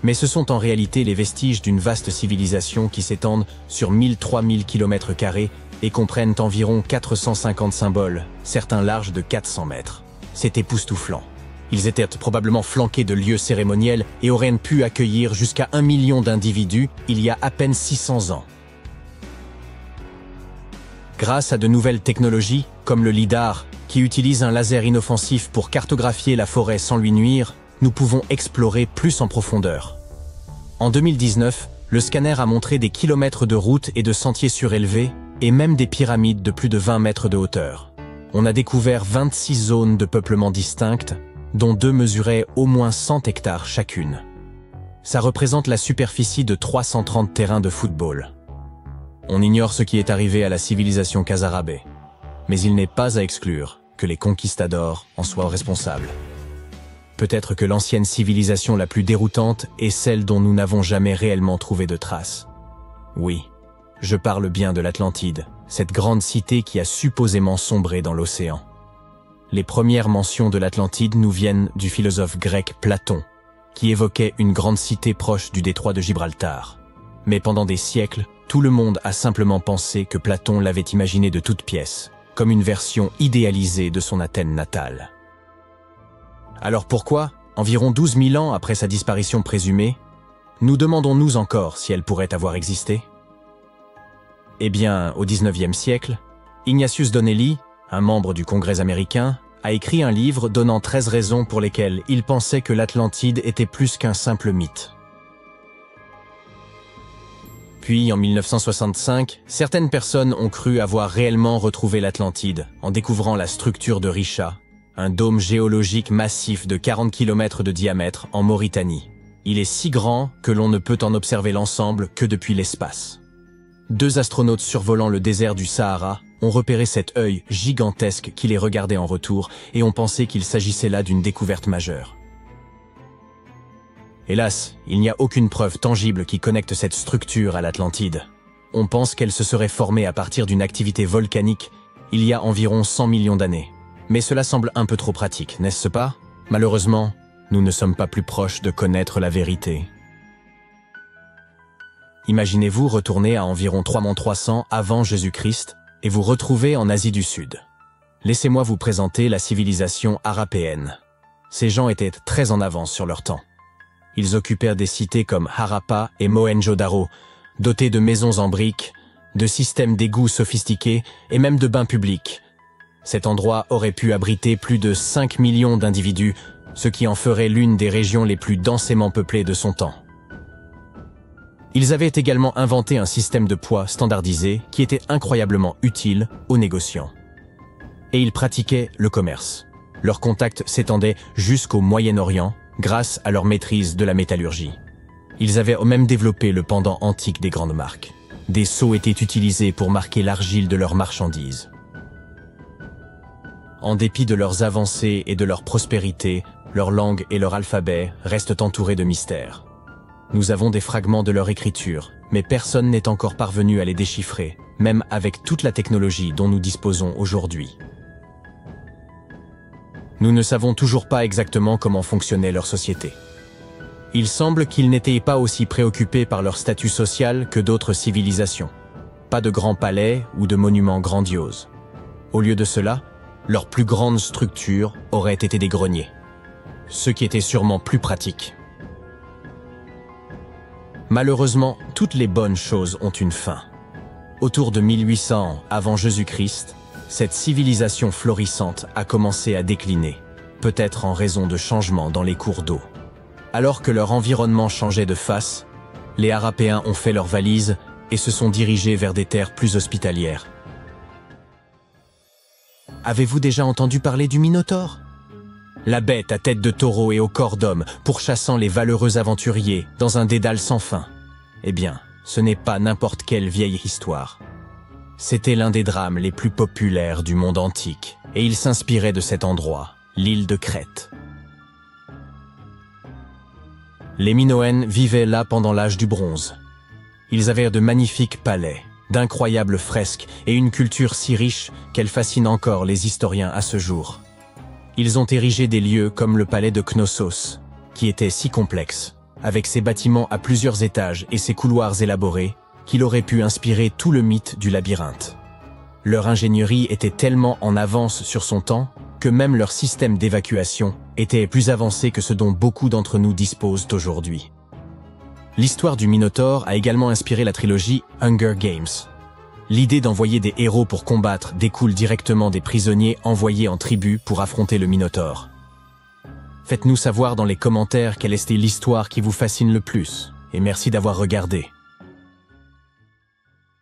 Mais ce sont en réalité les vestiges d'une vaste civilisation qui s'étendent sur 1000-3000 km² et comprennent environ 450 symboles, certains larges de 400 mètres. C'est époustouflant. Ils étaient probablement flanqués de lieux cérémoniels et auraient pu accueillir jusqu'à 1 million d'individus il y a à peine 600 ans. Grâce à de nouvelles technologies, comme le LIDAR, qui utilise un laser inoffensif pour cartographier la forêt sans lui nuire, nous pouvons explorer plus en profondeur. En 2019, le scanner a montré des kilomètres de routes et de sentiers surélevés, et même des pyramides de plus de 20 mètres de hauteur. On a découvert 26 zones de peuplement distinctes, dont 2 mesuraient au moins 100 hectares chacune. Ça représente la superficie de 330 terrains de football. On ignore ce qui est arrivé à la civilisation Khazarabe, mais il n'est pas à exclure que les conquistadors en soient responsables. Peut-être que l'ancienne civilisation la plus déroutante est celle dont nous n'avons jamais réellement trouvé de traces. Oui, je parle bien de l'Atlantide, cette grande cité qui a supposément sombré dans l'océan. Les premières mentions de l'Atlantide nous viennent du philosophe grec Platon, qui évoquait une grande cité proche du détroit de Gibraltar. Mais pendant des siècles, tout le monde a simplement pensé que Platon l'avait imaginé de toutes pièces, comme une version idéalisée de son Athènes natale. Alors pourquoi, environ 12 000 ans après sa disparition présumée, nous demandons-nous encore si elle pourrait avoir existé? Eh bien, au XIXe siècle, Ignatius Donnelly, un membre du Congrès américain, a écrit un livre donnant 13 raisons pour lesquelles il pensait que l'Atlantide était plus qu'un simple mythe. Puis, en 1965, certaines personnes ont cru avoir réellement retrouvé l'Atlantide en découvrant la structure de Richa, un dôme géologique massif de 40 km de diamètre en Mauritanie. Il est si grand que l'on ne peut en observer l'ensemble que depuis l'espace. 2 astronautes survolant le désert du Sahara ont repéré cet œil gigantesque qui les regardait en retour et ont pensé qu'il s'agissait là d'une découverte majeure. Hélas, il n'y a aucune preuve tangible qui connecte cette structure à l'Atlantide. On pense qu'elle se serait formée à partir d'une activité volcanique il y a environ 100 millions d'années. Mais cela semble un peu trop pratique, n'est-ce pas? Malheureusement, nous ne sommes pas plus proches de connaître la vérité. Imaginez-vous retourner à environ 3300 avant Jésus-Christ et vous retrouver en Asie du Sud. Laissez-moi vous présenter la civilisation harapéenne. Ces gens étaient très en avance sur leur temps. Ils occupèrent des cités comme Harappa et Mohenjo-Daro, dotés de maisons en briques, de systèmes d'égouts sophistiqués et même de bains publics. Cet endroit aurait pu abriter plus de 5 millions d'individus, ce qui en ferait l'une des régions les plus densément peuplées de son temps. Ils avaient également inventé un système de poids standardisé qui était incroyablement utile aux négociants. Et ils pratiquaient le commerce. Leurs contacts s'étendaient jusqu'au Moyen-Orient grâce à leur maîtrise de la métallurgie. Ils avaient même développé le pendant antique des grandes marques. Des sceaux étaient utilisés pour marquer l'argile de leurs marchandises. En dépit de leurs avancées et de leur prospérité, leur langue et leur alphabet restent entourés de mystères. Nous avons des fragments de leur écriture, mais personne n'est encore parvenu à les déchiffrer, même avec toute la technologie dont nous disposons aujourd'hui. Nous ne savons toujours pas exactement comment fonctionnait leur société. Il semble qu'ils n'étaient pas aussi préoccupés par leur statut social que d'autres civilisations. Pas de grands palais ou de monuments grandioses. Au lieu de cela, leur plus grande structure aurait été des greniers, ce qui était sûrement plus pratique. Malheureusement, toutes les bonnes choses ont une fin. Autour de 1800 avant Jésus-Christ, cette civilisation florissante a commencé à décliner, peut-être en raison de changements dans les cours d'eau. Alors que leur environnement changeait de face, les Harapéens ont fait leurs valises et se sont dirigés vers des terres plus hospitalières. Avez-vous déjà entendu parler du Minotaure? La bête à tête de taureau et au corps d'homme, pourchassant les valeureux aventuriers dans un dédale sans fin. Eh bien, ce n'est pas n'importe quelle vieille histoire. C'était l'un des drames les plus populaires du monde antique, et il s'inspirait de cet endroit, l'île de Crète. Les Minoens vivaient là pendant l'âge du bronze. Ils avaient de magnifiques palais, d'incroyables fresques et une culture si riche qu'elle fascine encore les historiens à ce jour. Ils ont érigé des lieux comme le palais de Knossos, qui était si complexe, avec ses bâtiments à plusieurs étages et ses couloirs élaborés, qu'il aurait pu inspirer tout le mythe du labyrinthe. Leur ingénierie était tellement en avance sur son temps que même leur système d'évacuation était plus avancé que ce dont beaucoup d'entre nous disposent aujourd'hui. L'histoire du Minotaure a également inspiré la trilogie Hunger Games. L'idée d'envoyer des héros pour combattre découle directement des prisonniers envoyés en tribu pour affronter le Minotaure. Faites-nous savoir dans les commentaires quelle est l'histoire qui vous fascine le plus, et merci d'avoir regardé.